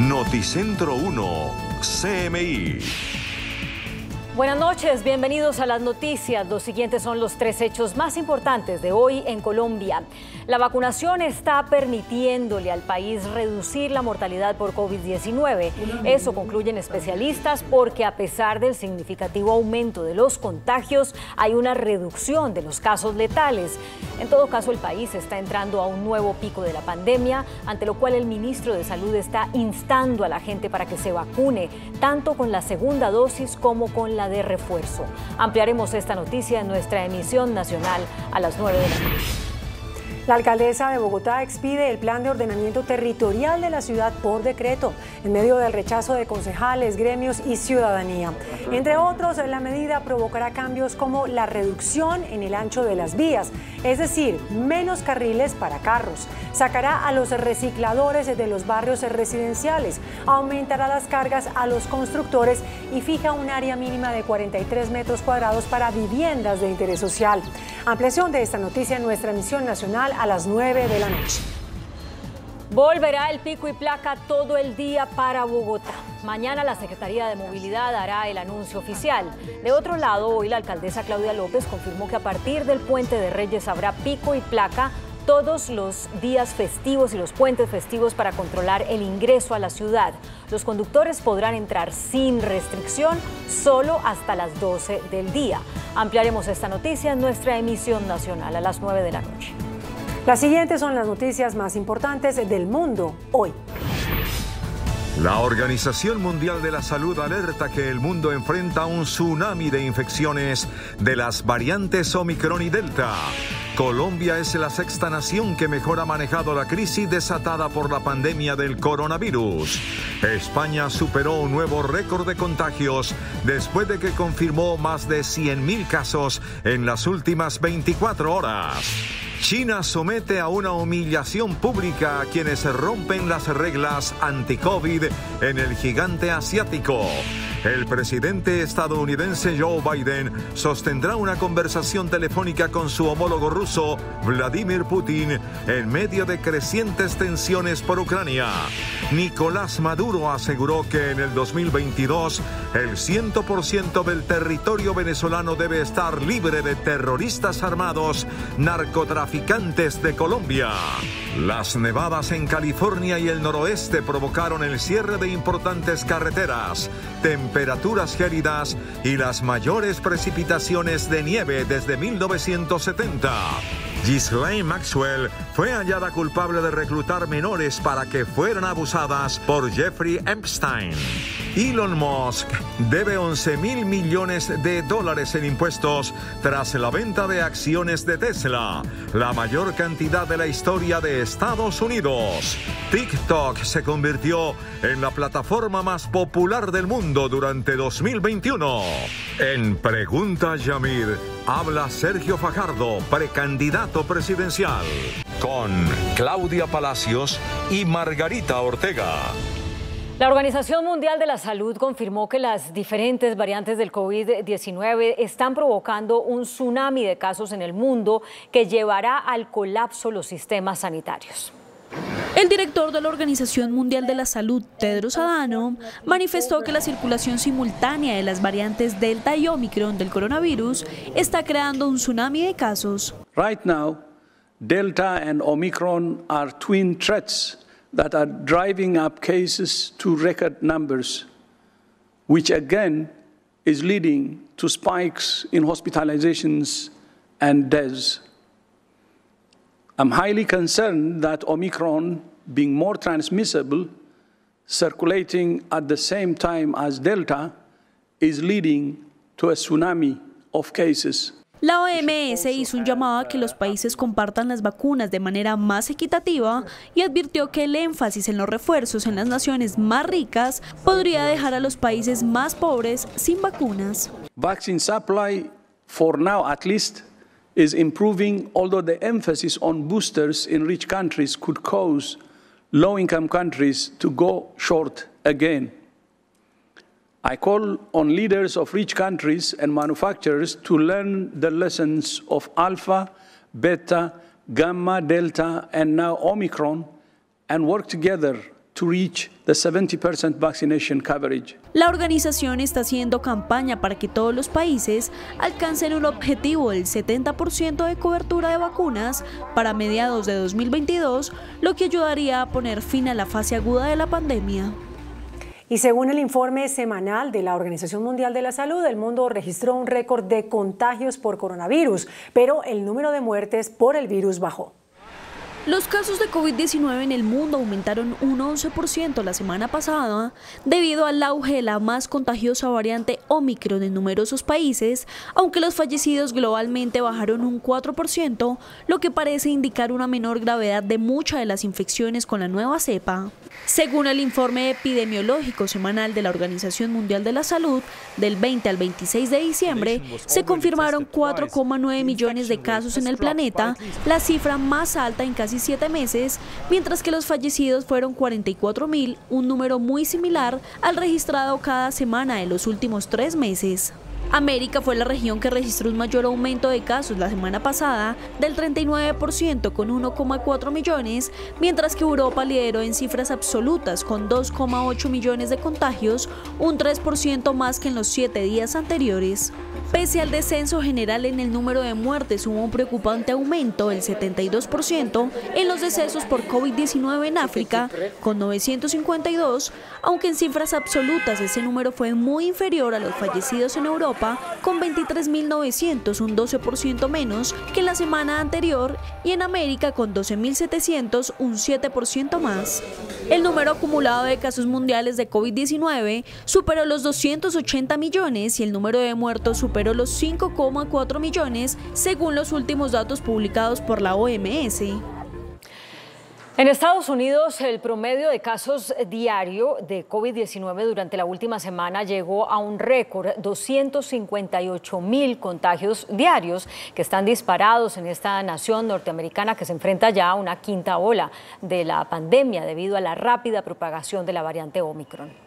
Noticentro 1, CMI. Buenas noches, bienvenidos a las noticias. Los siguientes son los 3 hechos más importantes de hoy en Colombia. La vacunación está permitiéndole al país reducir la mortalidad por COVID-19. Eso concluyen especialistas porque a pesar del significativo aumento de los contagios, hay una reducción de los casos letales. En todo caso, el país está entrando a un nuevo pico de la pandemia, ante lo cual el ministro de Salud está instando a la gente para que se vacune, tanto con la segunda dosis como con la de refuerzo. Ampliaremos esta noticia en nuestra emisión nacional a las 9 de la noche. La alcaldesa de Bogotá expide el plan de ordenamiento territorial de la ciudad por decreto, en medio del rechazo de concejales, gremios y ciudadanía. Entre otros, la medida provocará cambios como la reducción en el ancho de las vías, es decir, menos carriles para carros. Sacará a los recicladores de los barrios residenciales, aumentará las cargas a los constructores y fija un área mínima de 43 metros cuadrados para viviendas de interés social. Ampliación de esta noticia en nuestra emisión nacional a las 9 de la noche. Volverá el pico y placa todo el día para Bogotá. Mañana la Secretaría de Movilidad hará el anuncio oficial. De otro lado, hoy la alcaldesa Claudia López confirmó que a partir del Puente de Reyes habrá pico y placa todos los días festivos y los puentes festivos para controlar el ingreso a la ciudad. Los conductores podrán entrar sin restricción solo hasta las 12 del día. Ampliaremos esta noticia en nuestra emisión nacional a las 9 de la noche. Las siguientes son las noticias más importantes del mundo hoy. La Organización Mundial de la Salud alerta que el mundo enfrenta un tsunami de infecciones de las variantes Omicron y Delta. Colombia es la 6ª nación que mejor ha manejado la crisis desatada por la pandemia del coronavirus. España superó un nuevo récord de contagios después de que confirmó más de 100.000 casos en las últimas 24 horas. China somete a una humillación pública a quienes rompen las reglas anti-COVID en el gigante asiático. El presidente estadounidense Joe Biden sostendrá una conversación telefónica con su homólogo ruso, Vladimir Putin, en medio de crecientes tensiones por Ucrania. Nicolás Maduro aseguró que en el 2022 el 100% del territorio venezolano debe estar libre de terroristas armados, narcotraficantes de Colombia. Las nevadas en California y el noroeste provocaron el cierre de importantes carreteras, temperaturas gélidas y las mayores precipitaciones de nieve desde 1970. Ghislaine Maxwell fue hallada culpable de reclutar menores para que fueran abusadas por Jeffrey Epstein. Elon Musk debe $11.000 millones en impuestos tras la venta de acciones de Tesla, la mayor cantidad de la historia de Estados Unidos. TikTok se convirtió en la plataforma más popular del mundo durante 2021. En Pregunta Yamir, habla Sergio Fajardo, precandidato presidencial, con Claudia Palacios y Margarita Ortega. La Organización Mundial de la Salud confirmó que las diferentes variantes del COVID-19 están provocando un tsunami de casos en el mundo que llevará al colapso los sistemas sanitarios. El director de la Organización Mundial de la Salud, Tedros Adhanom, manifestó que la circulación simultánea de las variantes Delta y Omicron del coronavirus está creando un tsunami de casos. Right now, Delta and Omicron are twin threats that are driving up cases to record numbers, which again is leading to spikes in hospitalizations and deaths. I'm highly concerned that Omicron, being more transmissible, circulating at the same time as Delta, is leading to a tsunami of cases. La OMS hizo un llamado a que los países compartan las vacunas de manera más equitativa y advirtió que el énfasis en los refuerzos en las naciones más ricas podría dejar a los países más pobres sin vacunas. Vaccine supply, for now at least, is improving, although the emphasis on boosters in rich countries could cause low-income countries to go short again. I call on leaders of rich countries and manufacturers to learn the lessons of Alpha, Beta, Gamma, Delta, and now Omicron, and work together to reach the 70% vaccination coverage. La organización está haciendo campaña para que todos los países alcancen un objetivo del 70% de cobertura de vacunas para mediados de 2022, lo que ayudaría a poner fin a la fase aguda de la pandemia. Y según el informe semanal de la Organización Mundial de la Salud, el mundo registró un récord de contagios por coronavirus, pero el número de muertes por el virus bajó. Los casos de COVID-19 en el mundo aumentaron un 11% la semana pasada debido al auge de la más contagiosa variante Omicron en numerosos países, aunque los fallecidos globalmente bajaron un 4%, lo que parece indicar una menor gravedad de muchas de las infecciones con la nueva cepa. Según el informe epidemiológico semanal de la Organización Mundial de la Salud, del 20 al 26 de diciembre, se confirmaron 4,9 millones de casos en el planeta, la cifra más alta en casi 7 meses, mientras que los fallecidos fueron 44.000, un número muy similar al registrado cada semana de los últimos 3 meses. América fue la región que registró un mayor aumento de casos la semana pasada, del 39% con 1,4 millones, mientras que Europa lideró en cifras absolutas con 2,8 millones de contagios, un 3% más que en los 7 días anteriores. Pese al descenso general en el número de muertes, hubo un preocupante aumento del 72% en los decesos por COVID-19 en África, con 952, aunque en cifras absolutas ese número fue muy inferior a los fallecidos en Europa, con 23.900, un 12% menos que la semana anterior, y en América con 12.700, un 7% más. El número acumulado de casos mundiales de COVID-19 superó los 280 millones y el número de muertos superó los 5,4 millones, según los últimos datos publicados por la OMS. En Estados Unidos, el promedio de casos diario de COVID-19 durante la última semana llegó a un récord, 258.000 contagios diarios, que están disparados en esta nación norteamericana que se enfrenta ya a una quinta ola de la pandemia debido a la rápida propagación de la variante Omicron.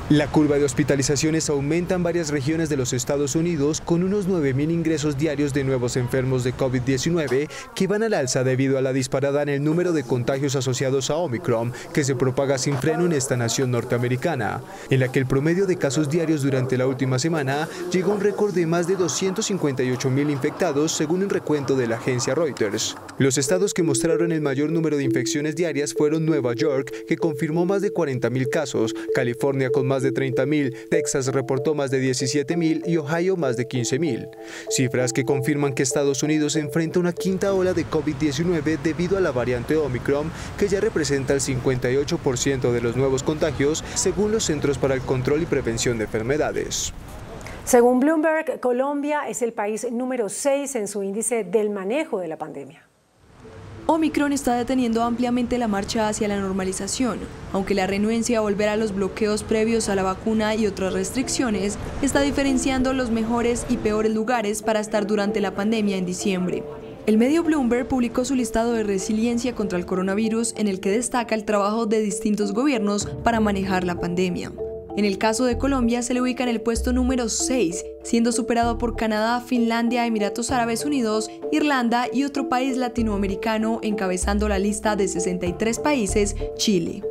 La curva de hospitalizaciones aumenta en varias regiones de los Estados Unidos, con unos 9.000 ingresos diarios de nuevos enfermos de COVID-19 que van al alza debido a la disparada en el número de contagios asociados a Omicron, que se propaga sin freno en esta nación norteamericana, en la que el promedio de casos diarios durante la última semana llegó a un récord de más de 258.000 infectados, según un recuento de la agencia Reuters. Los estados que mostraron el mayor número de infecciones diarias fueron Nueva York, que confirmó más de 40.000 casos, California con más de 30.000, Texas reportó más de 17.000 y Ohio más de 15.000. Cifras que confirman que Estados Unidos enfrenta una quinta ola de COVID-19 debido a la variante Omicron, que ya representa el 58% de los nuevos contagios, según los Centros para el Control y Prevención de Enfermedades. Según Bloomberg, Colombia es el país número 6 en su índice del manejo de la pandemia. Omicron está deteniendo ampliamente la marcha hacia la normalización, aunque la renuencia a volver a los bloqueos previos a la vacuna y otras restricciones está diferenciando los mejores y peores lugares para estar durante la pandemia en diciembre. El medio Bloomberg publicó su listado de resiliencia contra el coronavirus, en el que destaca el trabajo de distintos gobiernos para manejar la pandemia. En el caso de Colombia se le ubica en el puesto número 6, siendo superado por Canadá, Finlandia, Emiratos Árabes Unidos, Irlanda y otro país latinoamericano, encabezando la lista de 63 países, Chile.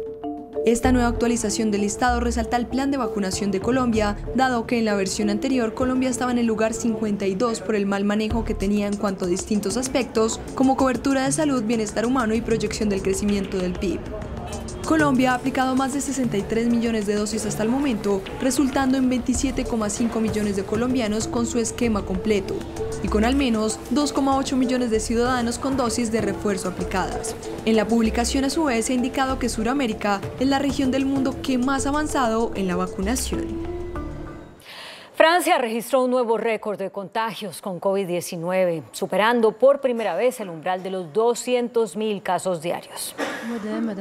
Esta nueva actualización del listado resalta el plan de vacunación de Colombia, dado que en la versión anterior Colombia estaba en el lugar 52 por el mal manejo que tenía en cuanto a distintos aspectos, como cobertura de salud, bienestar humano y proyección del crecimiento del PIB. Colombia ha aplicado más de 63 millones de dosis hasta el momento, resultando en 27,5 millones de colombianos con su esquema completo, y con al menos 2,8 millones de ciudadanos con dosis de refuerzo aplicadas. En la publicación, a su vez, se ha indicado que Sudamérica es la región del mundo que más ha avanzado en la vacunación. Francia registró un nuevo récord de contagios con COVID-19, superando por primera vez el umbral de los 200.000 casos diarios.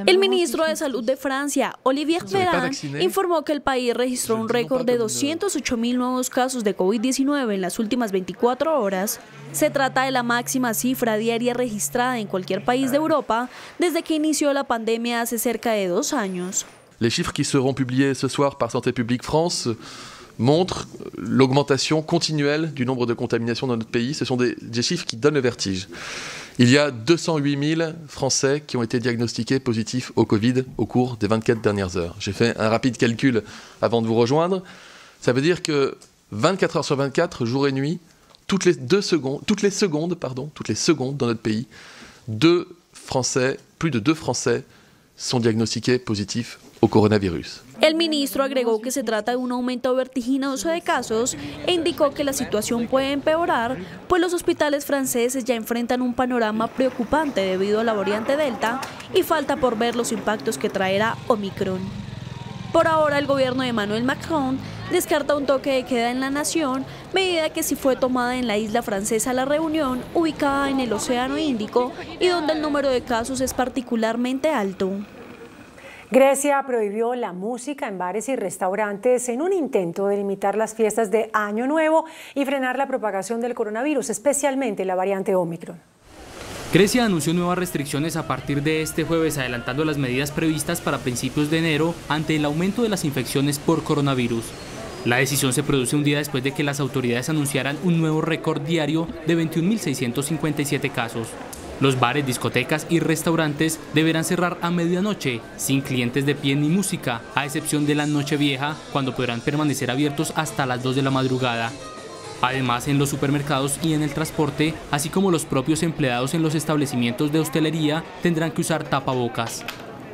El ministro de Salud de Francia, Olivier Véran, informó que el país registró un récord de 208.000 nuevos casos de COVID-19 en las últimas 24 horas. Se trata de la máxima cifra diaria registrada en cualquier país de Europa desde que inició la pandemia hace cerca de 2 años. Les chiffres qui seront publiés ce soir par Santé publique France montrent l'augmentation continuelle du nombre de contaminations dans notre pays. Ce sont des chiffres qui donnent le vertige. Il y a 208 000 Français qui ont été diagnostiqués positifs au Covid au cours des 24 dernières heures. J'ai fait un rapide calcul avant de vous rejoindre. Ça veut dire que 24 heures sur 24, jour et nuit, toutes les secondes dans notre pays, plus de 2 Français sont diagnostiqués positifs au coronavirus. El ministro agregó que se trata de un aumento vertiginoso de casos e indicó que la situación puede empeorar, pues los hospitales franceses ya enfrentan un panorama preocupante debido a la variante Delta y falta por ver los impactos que traerá Omicron. Por ahora, el gobierno de Emmanuel Macron descarta un toque de queda en la nación, medida que sí fue tomada en la isla francesa La Reunión, ubicada en el Océano Índico y donde el número de casos es particularmente alto. Grecia prohibió la música en bares y restaurantes en un intento de limitar las fiestas de Año Nuevo y frenar la propagación del coronavirus, especialmente la variante Omicron. Grecia anunció nuevas restricciones a partir de este jueves, adelantando las medidas previstas para principios de enero ante el aumento de las infecciones por coronavirus. La decisión se produce un día después de que las autoridades anunciaran un nuevo récord diario de 21.657 casos. Los bares, discotecas y restaurantes deberán cerrar a medianoche, sin clientes de pie ni música, a excepción de la Nochevieja, cuando podrán permanecer abiertos hasta las 2 de la madrugada. Además, en los supermercados y en el transporte, así como los propios empleados en los establecimientos de hostelería, tendrán que usar tapabocas.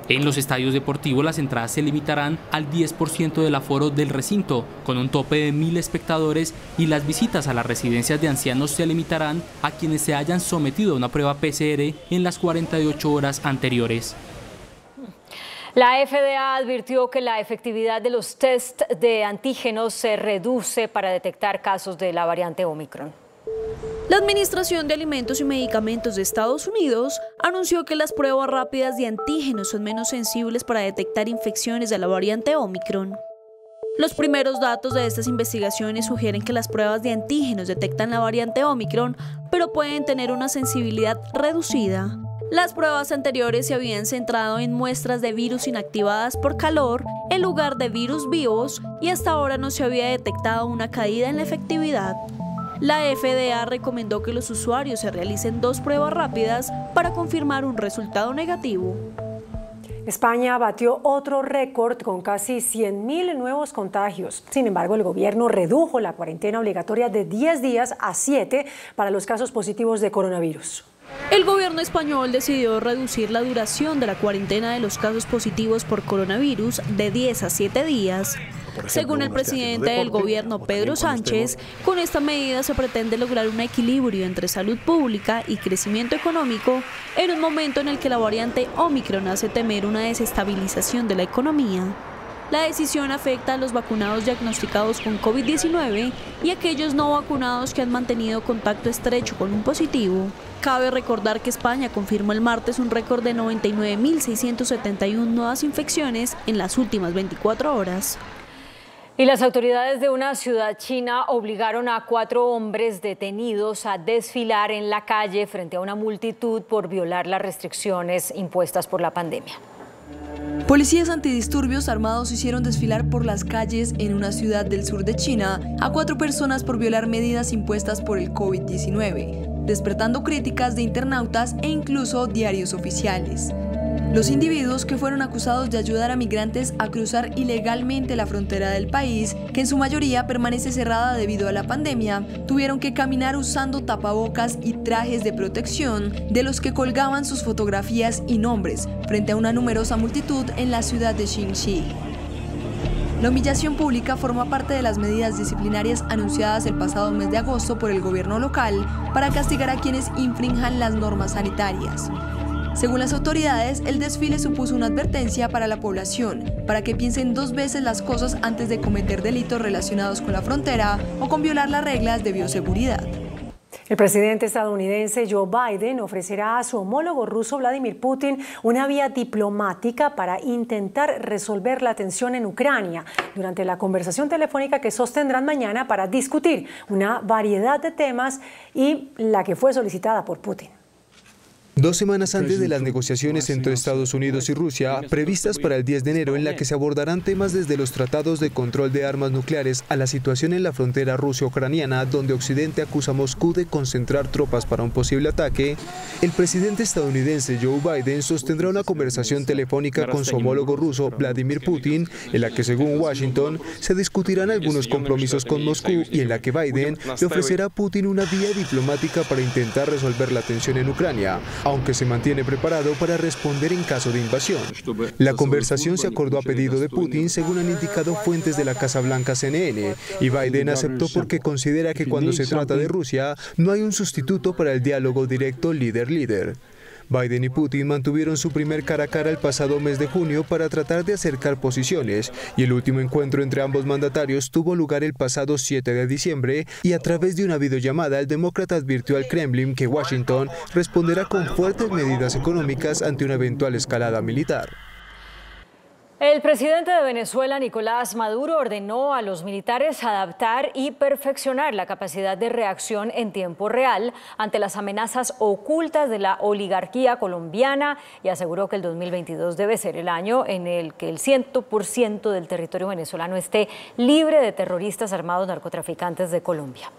En los estadios deportivos, las entradas se limitarán al 10% del aforo del recinto, con un tope de 1.000 espectadores, y las visitas a las residencias de ancianos se limitarán a quienes se hayan sometido a una prueba PCR en las 48 horas anteriores. La FDA advirtió que la efectividad de los test de antígenos se reduce para detectar casos de la variante Omicron. La Administración de Alimentos y Medicamentos de Estados Unidos anunció que las pruebas rápidas de antígenos son menos sensibles para detectar infecciones de la variante Omicron. Los primeros datos de estas investigaciones sugieren que las pruebas de antígenos detectan la variante Omicron, pero pueden tener una sensibilidad reducida. Las pruebas anteriores se habían centrado en muestras de virus inactivadas por calor en lugar de virus vivos y hasta ahora no se había detectado una caída en la efectividad. La FDA recomendó que los usuarios se realicen 2 pruebas rápidas para confirmar un resultado negativo. España batió otro récord con casi 100.000 nuevos contagios. Sin embargo, el gobierno redujo la cuarentena obligatoria de 10 días a 7 para los casos positivos de coronavirus. El gobierno español decidió reducir la duración de la cuarentena de los casos positivos por coronavirus de 10 a 7 días. Según el presidente del gobierno, Pedro Sánchez, con esta medida se pretende lograr un equilibrio entre salud pública y crecimiento económico en un momento en el que la variante Omicron hace temer una desestabilización de la economía. La decisión afecta a los vacunados diagnosticados con COVID-19 y a aquellos no vacunados que han mantenido contacto estrecho con un positivo. Cabe recordar que España confirmó el martes un récord de 99.671 nuevas infecciones en las últimas 24 horas. Y las autoridades de una ciudad china obligaron a 4 hombres detenidos a desfilar en la calle frente a una multitud por violar las restricciones impuestas por la pandemia. Policías antidisturbios armados hicieron desfilar por las calles en una ciudad del sur de China a 4 personas por violar medidas impuestas por el COVID-19, despertando críticas de internautas e incluso diarios oficiales. Los individuos, que fueron acusados de ayudar a migrantes a cruzar ilegalmente la frontera del país, que en su mayoría permanece cerrada debido a la pandemia, tuvieron que caminar usando tapabocas y trajes de protección, de los que colgaban sus fotografías y nombres, frente a una numerosa multitud en la ciudad de Xinxi. La humillación pública forma parte de las medidas disciplinarias anunciadas el pasado mes de agosto por el gobierno local para castigar a quienes infrinjan las normas sanitarias. Según las autoridades, el desfile supuso una advertencia para la población, para que piensen 2 veces las cosas antes de cometer delitos relacionados con la frontera o con violar las reglas de bioseguridad. El presidente estadounidense Joe Biden ofrecerá a su homólogo ruso Vladimir Putin una vía diplomática para intentar resolver la tensión en Ucrania durante la conversación telefónica que sostendrán mañana para discutir una variedad de temas y la que fue solicitada por Putin. 2 semanas antes de las negociaciones entre Estados Unidos y Rusia, previstas para el 10 de enero, en la que se abordarán temas desde los tratados de control de armas nucleares a la situación en la frontera ruso-ucraniana, donde Occidente acusa a Moscú de concentrar tropas para un posible ataque, el presidente estadounidense Joe Biden sostendrá una conversación telefónica con su homólogo ruso Vladimir Putin, en la que, según Washington, se discutirán algunos compromisos con Moscú y en la que Biden le ofrecerá a Putin una vía diplomática para intentar resolver la tensión en Ucrania, aunque se mantiene preparado para responder en caso de invasión. La conversación se acordó a pedido de Putin, según han indicado fuentes de la Casa Blanca CNN, y Biden aceptó porque considera que cuando se trata de Rusia no hay un sustituto para el diálogo directo líder-líder. Biden y Putin mantuvieron su primer cara a cara el pasado mes de junio para tratar de acercar posiciones, y el último encuentro entre ambos mandatarios tuvo lugar el pasado 7 de diciembre, y a través de una videollamada el demócrata advirtió al Kremlin que Washington responderá con fuertes medidas económicas ante una eventual escalada militar. El presidente de Venezuela, Nicolás Maduro, ordenó a los militares adaptar y perfeccionar la capacidad de reacción en tiempo real ante las amenazas ocultas de la oligarquía colombiana y aseguró que el 2022 debe ser el año en el que el 100% del territorio venezolano esté libre de terroristas armados narcotraficantes de Colombia.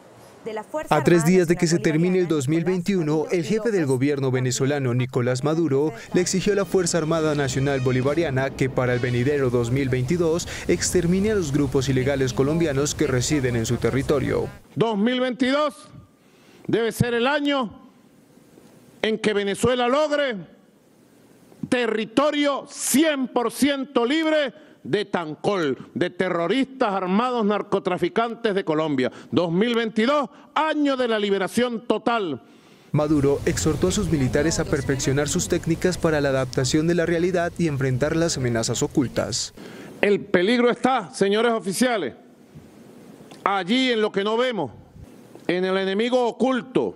A 3 días de que se termine el 2021, el jefe del gobierno venezolano, Nicolás Maduro, le exigió a la Fuerza Armada Nacional Bolivariana que para el venidero 2022 extermine a los grupos ilegales colombianos que residen en su territorio. 2022 debe ser el año en que Venezuela logre territorio 100% libre de Tancol, de terroristas armados narcotraficantes de Colombia. 2022, año de la liberación total. Maduro exhortó a sus militares a perfeccionar sus técnicas para la adaptación de la realidad y enfrentar las amenazas ocultas. El peligro está, señores oficiales, allí en lo que no vemos, en el enemigo oculto,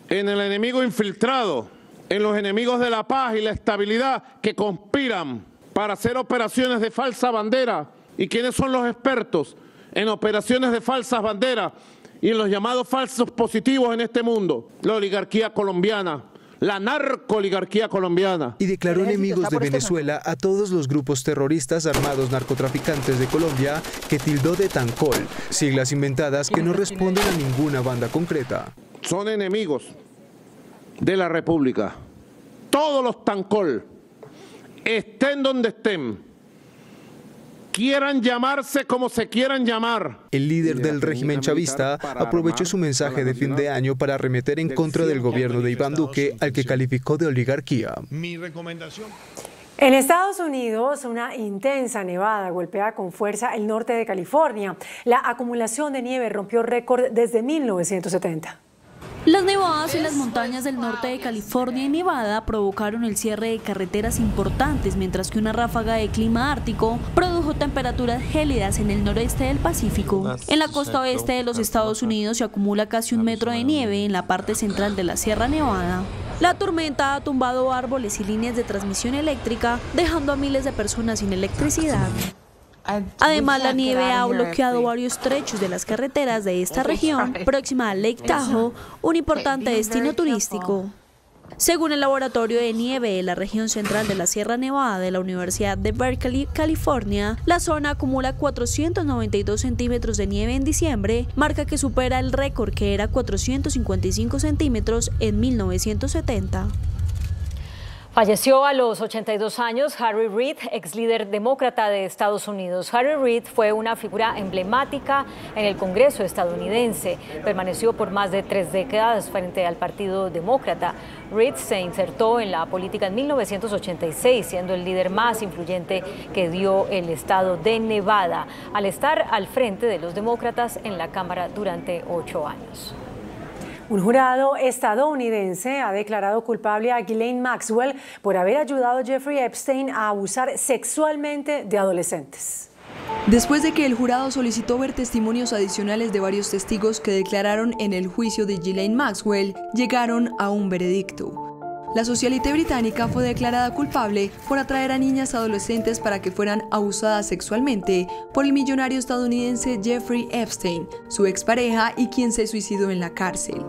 en el enemigo infiltrado, en los enemigos de la paz y la estabilidad que conspiran para hacer operaciones de falsa bandera. ¿Y quiénes son los expertos en operaciones de falsas banderas y en los llamados falsos positivos en este mundo? La oligarquía colombiana, la narcooligarquía colombiana. Y declaró enemigos de Venezuela a todos los grupos terroristas armados narcotraficantes de Colombia que tildó de Tancol, siglas inventadas que no responden a ninguna banda concreta. Son enemigos de la República. Todos los Tancol, estén donde estén, quieran llamarse como se quieran llamar. El líder del régimen chavista aprovechó su mensaje de fin de año para arremeter en contra del gobierno de Iván Duque, al que calificó de oligarquía. Mi recomendación. En Estados Unidos, una intensa nevada golpea con fuerza el norte de California. La acumulación de nieve rompió récord desde 1970. Las nevadas en las montañas del norte de California y Nevada provocaron el cierre de carreteras importantes, mientras que una ráfaga de clima ártico produjo temperaturas gélidas en el noreste del Pacífico. En la costa oeste de los Estados Unidos se acumula casi 1 metro de nieve en la parte central de la Sierra Nevada. La tormenta ha tumbado árboles y líneas de transmisión eléctrica, dejando a miles de personas sin electricidad. Además, la nieve ha bloqueado varios trechos de las carreteras de esta región, próxima a Lake Tahoe, un importante destino turístico. Según el laboratorio de nieve de la región central de la Sierra Nevada de la Universidad de Berkeley, California, la zona acumula 492 centímetros de nieve en diciembre, marca que supera el récord que era 455 centímetros en 1970. Falleció a los 82 años Harry Reid, ex líder demócrata de Estados Unidos. Harry Reid fue una figura emblemática en el Congreso estadounidense. Permaneció por más de 3 décadas frente al Partido Demócrata. Reid se insertó en la política en 1986, siendo el líder más influyente que dio el estado de Nevada, al estar al frente de los demócratas en la Cámara durante 8 años. Un jurado estadounidense ha declarado culpable a Ghislaine Maxwell por haber ayudado a Jeffrey Epstein a abusar sexualmente de adolescentes. Después de que el jurado solicitó ver testimonios adicionales de varios testigos que declararon en el juicio de Ghislaine Maxwell, llegaron a un veredicto. La socialite británica fue declarada culpable por atraer a niñas adolescentes para que fueran abusadas sexualmente por el millonario estadounidense Jeffrey Epstein, su expareja y quien se suicidó en la cárcel.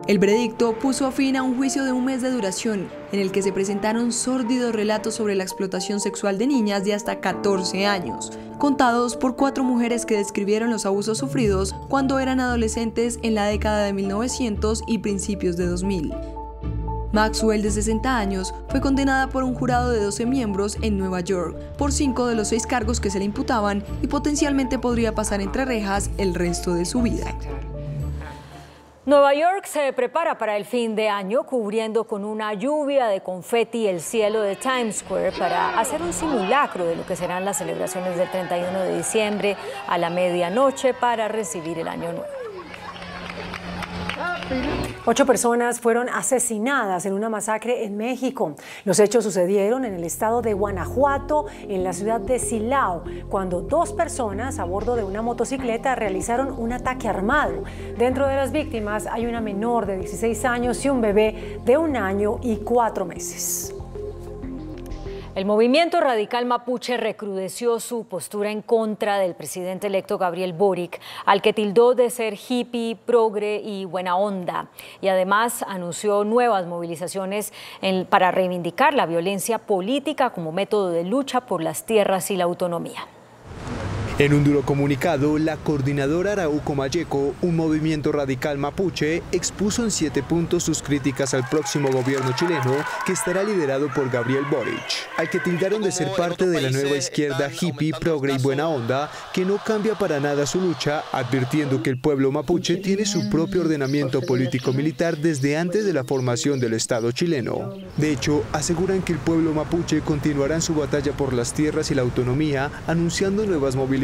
El veredicto puso fin a un juicio de un mes de duración, en el que se presentaron sórdidos relatos sobre la explotación sexual de niñas de hasta 14 años, contados por 4 mujeres que describieron los abusos sufridos cuando eran adolescentes en la década de 1900 y principios de 2000. Maxwell, de 60 años, fue condenada por un jurado de 12 miembros en Nueva York por 5 de los 6 cargos que se le imputaban y potencialmente podría pasar entre rejas el resto de su vida. Nueva York se prepara para el fin de año cubriendo con una lluvia de confeti el cielo de Times Square para hacer un simulacro de lo que serán las celebraciones del 31 de diciembre a la medianoche para recibir el año nuevo. 8 personas fueron asesinadas en una masacre en México. Los hechos sucedieron en el estado de Guanajuato, en la ciudad de Silao, cuando 2 personas a bordo de una motocicleta realizaron un ataque armado. Dentro de las víctimas hay una menor de 16 años y un bebé de 1 año y 4 meses. El movimiento radical mapuche recrudeció su postura en contra del presidente electo Gabriel Boric, al que tildó de ser hippie, progre y buena onda. Y además anunció nuevas movilizaciones para reivindicar la violencia política como método de lucha por las tierras y la autonomía. En un duro comunicado, la coordinadora Arauco Mayeco, un movimiento radical mapuche, expuso en 7 puntos sus críticas al próximo gobierno chileno, que estará liderado por Gabriel Boric, al que tildaron de ser parte de la nueva izquierda hippie, progre y buena onda, que no cambia para nada su lucha, advirtiendo que el pueblo mapuche tiene su propio ordenamiento político-militar desde antes de la formación del Estado chileno. De hecho, aseguran que el pueblo mapuche continuará en su batalla por las tierras y la autonomía, anunciando nuevas movilizaciones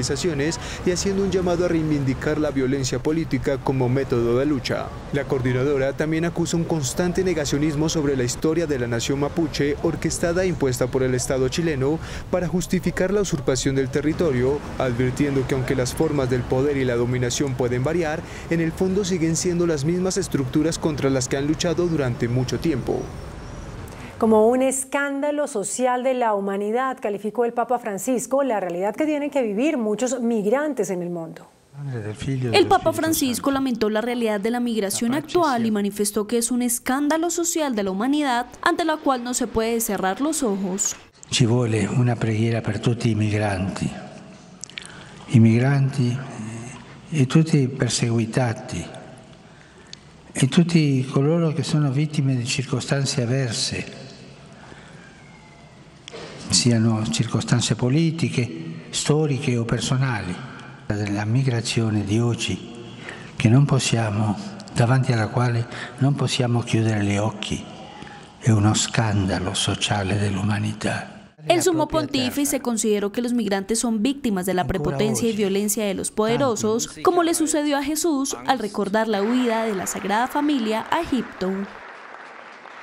y haciendo un llamado a reivindicar la violencia política como método de lucha. La coordinadora también acusa un constante negacionismo sobre la historia de la nación mapuche orquestada e impuesta por el Estado chileno para justificar la usurpación del territorio, advirtiendo que aunque las formas del poder y la dominación pueden variar, en el fondo siguen siendo las mismas estructuras contra las que han luchado durante mucho tiempo. Como un escándalo social de la humanidad, calificó el Papa Francisco la realidad que tienen que vivir muchos migrantes en el mundo. El Papa Francisco lamentó la realidad de la migración actual y manifestó que es un escándalo social de la humanidad ante la cual no se puede cerrar los ojos. Ci vuole una preghiera per tutti i migranti e tutti i perseguitati e tutti coloro che sono vittime di circostanze avverse, siano circostanze politiche, storiche o personali. La migrazione di oggi davanti alla quale non possiamo chiudere gli occhi, è uno scandalo sociale dell'umanità. El sumo pontífice consideró que los migrantes son víctimas de la prepotencia y violencia de los poderosos, como le sucedió a Jesús al recordar la huida de la Sagrada Familia a Egipto.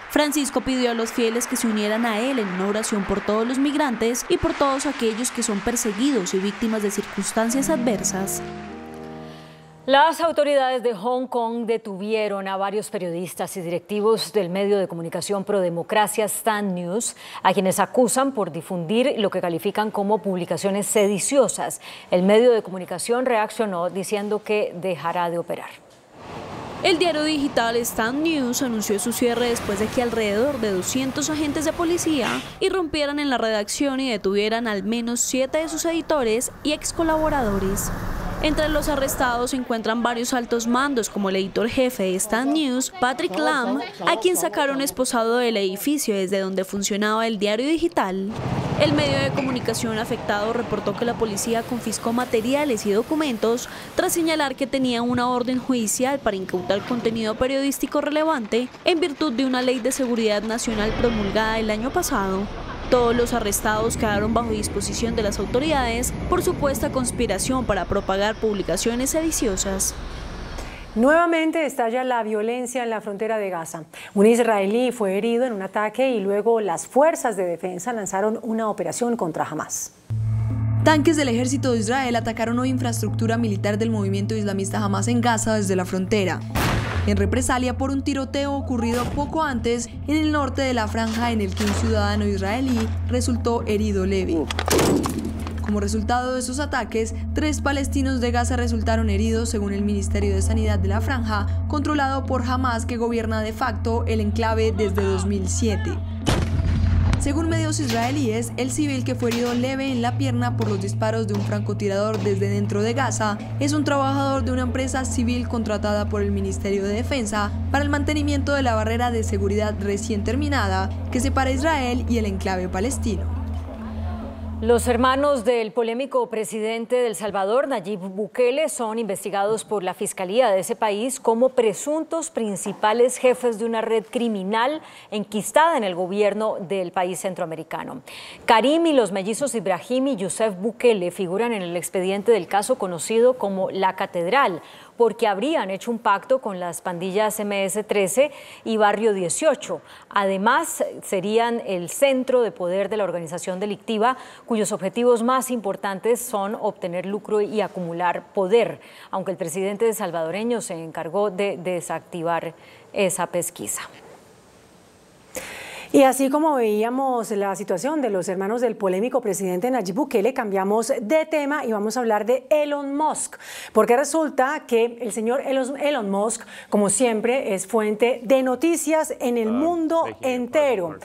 Francisco pidió a los fieles que se unieran a él en una oración por todos los migrantes y por todos aquellos que son perseguidos y víctimas de circunstancias adversas. Las autoridades de Hong Kong detuvieron a varios periodistas y directivos del medio de comunicación pro-democracia Stand News, a quienes acusan por difundir lo que califican como publicaciones sediciosas. El medio de comunicación reaccionó diciendo que dejará de operar. El diario digital Stand News anunció su cierre después de que alrededor de 200 agentes de policía irrumpieran en la redacción y detuvieran al menos 7 de sus editores y ex colaboradores. Entre los arrestados se encuentran varios altos mandos, como el editor jefe de Stand News, Patrick Lam, a quien sacaron esposado del edificio desde donde funcionaba el diario digital. El medio de comunicación afectado reportó que la policía confiscó materiales y documentos tras señalar que tenía una orden judicial para incautar contenido periodístico relevante en virtud de una ley de seguridad nacional promulgada el año pasado. Todos los arrestados quedaron bajo disposición de las autoridades por supuesta conspiración para propagar publicaciones sediciosas. Nuevamente estalla la violencia en la frontera de Gaza. Un israelí fue herido en un ataque y luego las fuerzas de defensa lanzaron una operación contra Hamás. Tanques del ejército de Israel atacaron hoy infraestructura militar del movimiento islamista Hamás en Gaza desde la frontera, en represalia por un tiroteo ocurrido poco antes en el norte de la franja en el que un ciudadano israelí resultó herido leve. Como resultado de esos ataques, 3 palestinos de Gaza resultaron heridos, según el Ministerio de Sanidad de la Franja, controlado por Hamas, que gobierna de facto el enclave desde 2007. Según medios israelíes, el civil que fue herido leve en la pierna por los disparos de un francotirador desde dentro de Gaza es un trabajador de una empresa civil contratada por el Ministerio de Defensa para el mantenimiento de la barrera de seguridad recién terminada que separa Israel y el enclave palestino. Los hermanos del polémico presidente de El Salvador, Nayib Bukele, son investigados por la Fiscalía de ese país como presuntos principales jefes de una red criminal enquistada en el gobierno del país centroamericano. Karim y los mellizos Ibrahim y Yusef Bukele figuran en el expediente del caso conocido como La Catedral, porque habrían hecho un pacto con las pandillas MS-13 y Barrio 18. Además, serían el centro de poder de la organización delictiva, cuyos objetivos más importantes son obtener lucro y acumular poder, aunque el presidente salvadoreño se encargó de desactivar esa pesquisa. Y así como veíamos la situación de los hermanos del polémico presidente Nayib Bukele, cambiamos de tema y vamos a hablar de Elon Musk, porque resulta que el señor Elon Musk, como siempre, es fuente de noticias en el mundo entero.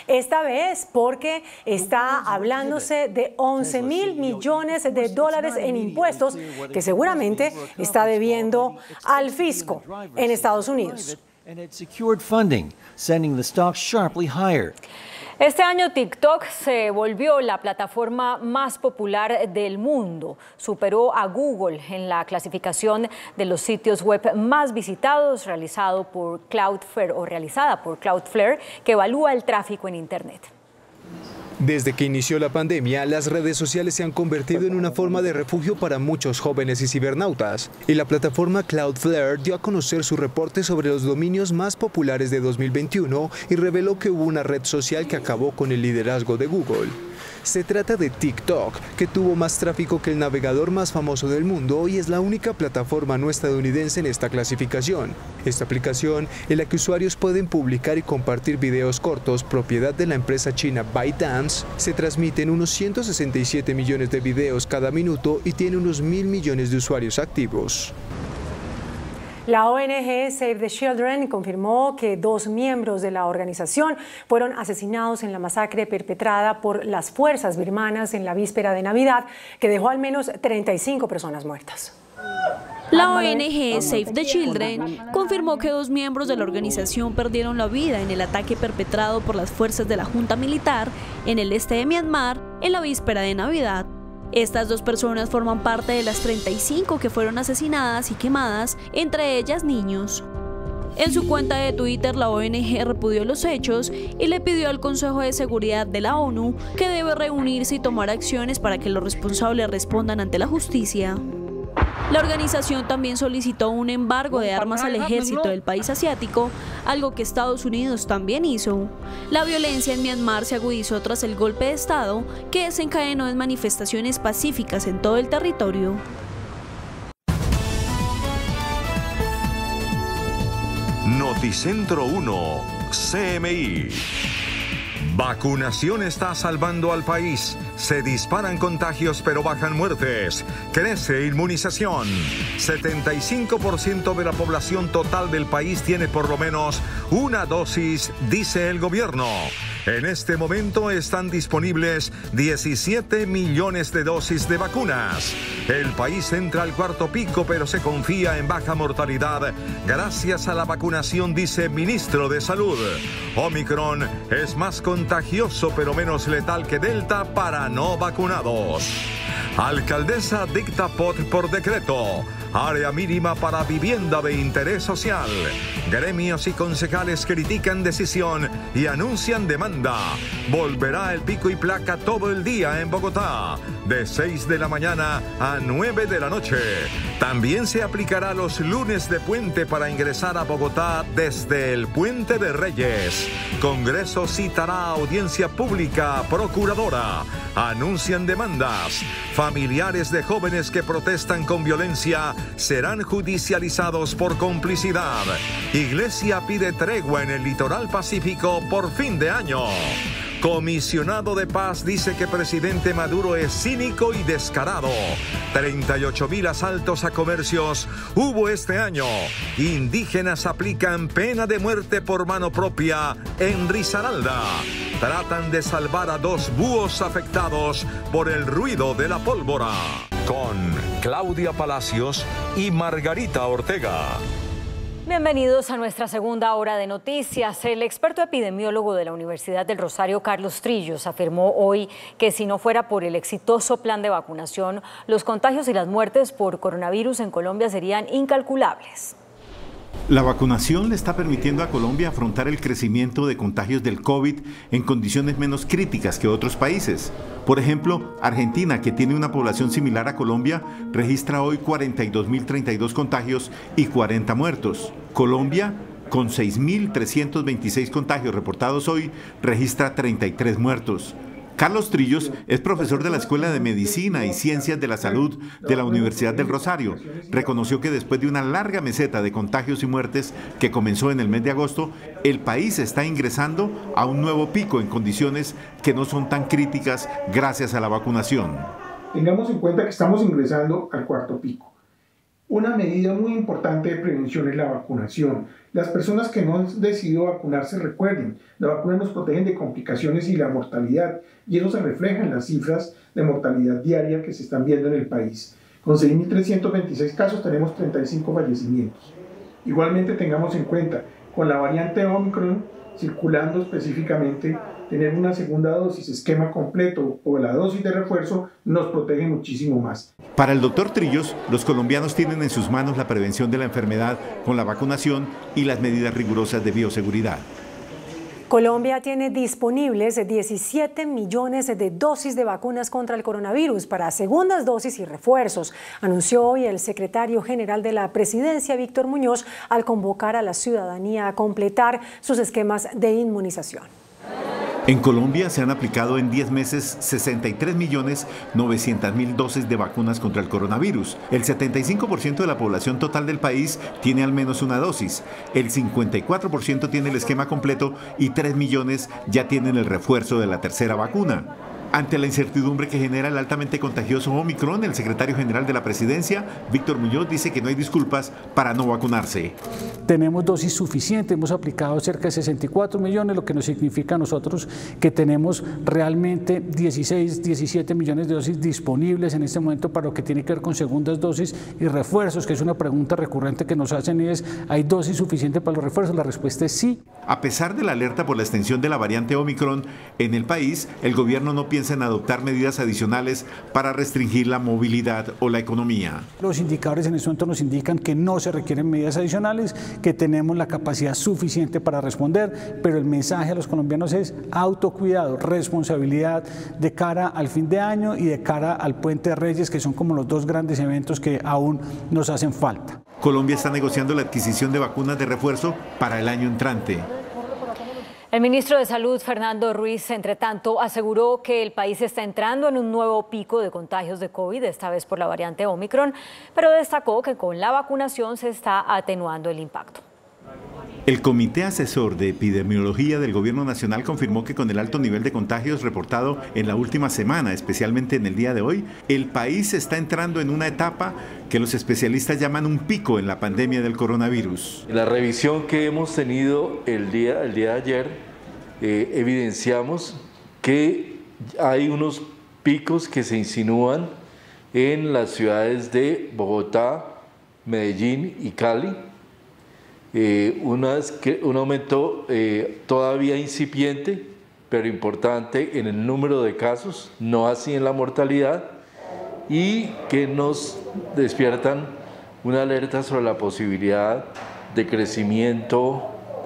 Esta vez porque está hablándose de 11.000 millones de dólares en impuestos que seguramente está debiendo al fisco en Estados Unidos. And it secured funding, sending the stock sharply higher. Este año TikTok se volvió la plataforma más popular del mundo. Superó a Google en la clasificación de los sitios web más visitados realizada por Cloudflare, que evalúa el tráfico en Internet. Desde que inició la pandemia, las redes sociales se han convertido en una forma de refugio para muchos jóvenes y cibernautas. Y la plataforma Cloudflare dio a conocer su reporte sobre los dominios más populares de 2021 y reveló que hubo una red social que acabó con el liderazgo de Google. Se trata de TikTok, que tuvo más tráfico que el navegador más famoso del mundo y es la única plataforma no estadounidense en esta clasificación. Esta aplicación, en la que usuarios pueden publicar y compartir videos cortos, propiedad de la empresa china ByteDance, se transmiten unos 167 millones de videos cada minuto y tiene unos 1.000 millones de usuarios activos. La ONG Save the Children confirmó que 2 miembros de la organización fueron asesinados en la masacre perpetrada por las fuerzas birmanas en la víspera de Navidad, que dejó al menos 35 personas muertas. La ONG Save the Children confirmó que 2 miembros de la organización perdieron la vida en el ataque perpetrado por las fuerzas de la junta militar en el este de Myanmar en la víspera de Navidad. Estas 2 personas forman parte de las 35 que fueron asesinadas y quemadas, entre ellas niños. En su cuenta de Twitter, la ONG repudió los hechos y le pidió al Consejo de Seguridad de la ONU que debe reunirse y tomar acciones para que los responsables respondan ante la justicia. La organización también solicitó un embargo de armas al ejército del país asiático, algo que Estados Unidos también hizo. La violencia en Myanmar se agudizó tras el golpe de Estado, que desencadenó en manifestaciones pacíficas en todo el territorio. Noticentro 1, CMI. Vacunación está salvando al país. Se disparan contagios pero bajan muertes. Crece inmunización. 75% de la población total del país tiene por lo menos una dosis, dice el gobierno. En este momento están disponibles 17 millones de dosis de vacunas. El país entra al 4º pico, pero se confía en baja mortalidad gracias a la vacunación, dice ministro de Salud. Omicron es más contagioso pero menos letal que Delta para no vacunados. Alcaldesa dicta POT por decreto. Área mínima para vivienda de interés social. Gremios y concejales critican decisión y anuncian demanda. Volverá el pico y placa todo el día en Bogotá, de 6 de la mañana a 9 de la noche. También se aplicará los lunes de puente para ingresar a Bogotá desde el Puente de Reyes. Congreso citará audiencia pública, procuradora. Anuncian demandas. Familiares de jóvenes que protestan con violencia serán judicializados por complicidad. Iglesia pide tregua en el litoral pacífico por fin de año. Comisionado de Paz dice que presidente Maduro es cínico y descarado. 38.000 asaltos a comercios hubo este año. Indígenas aplican pena de muerte por mano propia en Risaralda. Tratan de salvar a 2 búhos afectados por el ruido de la pólvora. Con Claudia Palacios y Margarita Ortega. Bienvenidos a nuestra segunda hora de noticias. El experto epidemiólogo de la Universidad del Rosario, Carlos Trillos, afirmó hoy que si no fuera por el exitoso plan de vacunación, los contagios y las muertes por coronavirus en Colombia serían incalculables. La vacunación le está permitiendo a Colombia afrontar el crecimiento de contagios del COVID en condiciones menos críticas que otros países. Por ejemplo, Argentina, que tiene una población similar a Colombia, registra hoy 42.032 contagios y 40 muertos. Colombia, con 6.326 contagios reportados hoy, registra 33 muertos. Carlos Trillos es profesor de la Escuela de Medicina y Ciencias de la Salud de la Universidad del Rosario. Reconoció que después de una larga meseta de contagios y muertes que comenzó en el mes de agosto, el país está ingresando a un nuevo pico en condiciones que no son tan críticas gracias a la vacunación. Tengamos en cuenta que estamos ingresando al cuarto pico. Una medida muy importante de prevención es la vacunación. Las personas que no han decidido vacunarse, recuerden, la vacuna nos protege de complicaciones y la mortalidad, y eso se refleja en las cifras de mortalidad diaria que se están viendo en el país. Con 6.326 casos tenemos 35 fallecimientos. Igualmente tengamos en cuenta, con la variante Omicron circulando específicamente, tener una segunda dosis, esquema completo o la dosis de refuerzo nos protege muchísimo más. Para el doctor Trillos, los colombianos tienen en sus manos la prevención de la enfermedad con la vacunación y las medidas rigurosas de bioseguridad. Colombia tiene disponibles 17 millones de dosis de vacunas contra el coronavirus para segundas dosis y refuerzos, anunció hoy el secretario general de la Presidencia, Víctor Muñoz, al convocar a la ciudadanía a completar sus esquemas de inmunización. En Colombia se han aplicado en 10 meses 63.900.000 dosis de vacunas contra el coronavirus. El 75% de la población total del país tiene al menos una dosis. El 54% tiene el esquema completo y 3 millones ya tienen el refuerzo de la tercera vacuna. Ante la incertidumbre que genera el altamente contagioso Omicron, el secretario general de la Presidencia, Víctor Muñoz, dice que no hay disculpas para no vacunarse. Tenemos dosis suficiente, hemos aplicado cerca de 64 millones, lo que nos significa a nosotros que tenemos realmente 17 millones de dosis disponibles en este momento para lo que tiene que ver con segundas dosis y refuerzos, que es una pregunta recurrente que nos hacen y es, ¿hay dosis suficiente para los refuerzos? La respuesta es sí. A pesar de la alerta por la extensión de la variante Omicron en el país, el gobierno no piensa en adoptar medidas adicionales para restringir la movilidad o la economía. Los indicadores en este momento nos indican que no se requieren medidas adicionales, que tenemos la capacidad suficiente para responder, pero el mensaje a los colombianos es autocuidado, responsabilidad de cara al fin de año y de cara al Puente de Reyes, que son como los dos grandes eventos que aún nos hacen falta. Colombia está negociando la adquisición de vacunas de refuerzo para el año entrante. El ministro de Salud, Fernando Ruiz, entre tanto, aseguró que el país está entrando en un nuevo pico de contagios de COVID, esta vez por la variante Omicron, pero destacó que con la vacunación se está atenuando el impacto. El Comité Asesor de Epidemiología del Gobierno Nacional confirmó que con el alto nivel de contagios reportado en la última semana, especialmente en el día de hoy, el país está entrando en una etapa que los especialistas llaman un pico en la pandemia del coronavirus. La revisión que hemos tenido el día de ayer, evidenciamos que hay unos picos que se insinúan en las ciudades de Bogotá, Medellín y Cali. Un aumento todavía incipiente, pero importante en el número de casos, no así en la mortalidad, y que nos despiertan una alerta sobre la posibilidad de crecimiento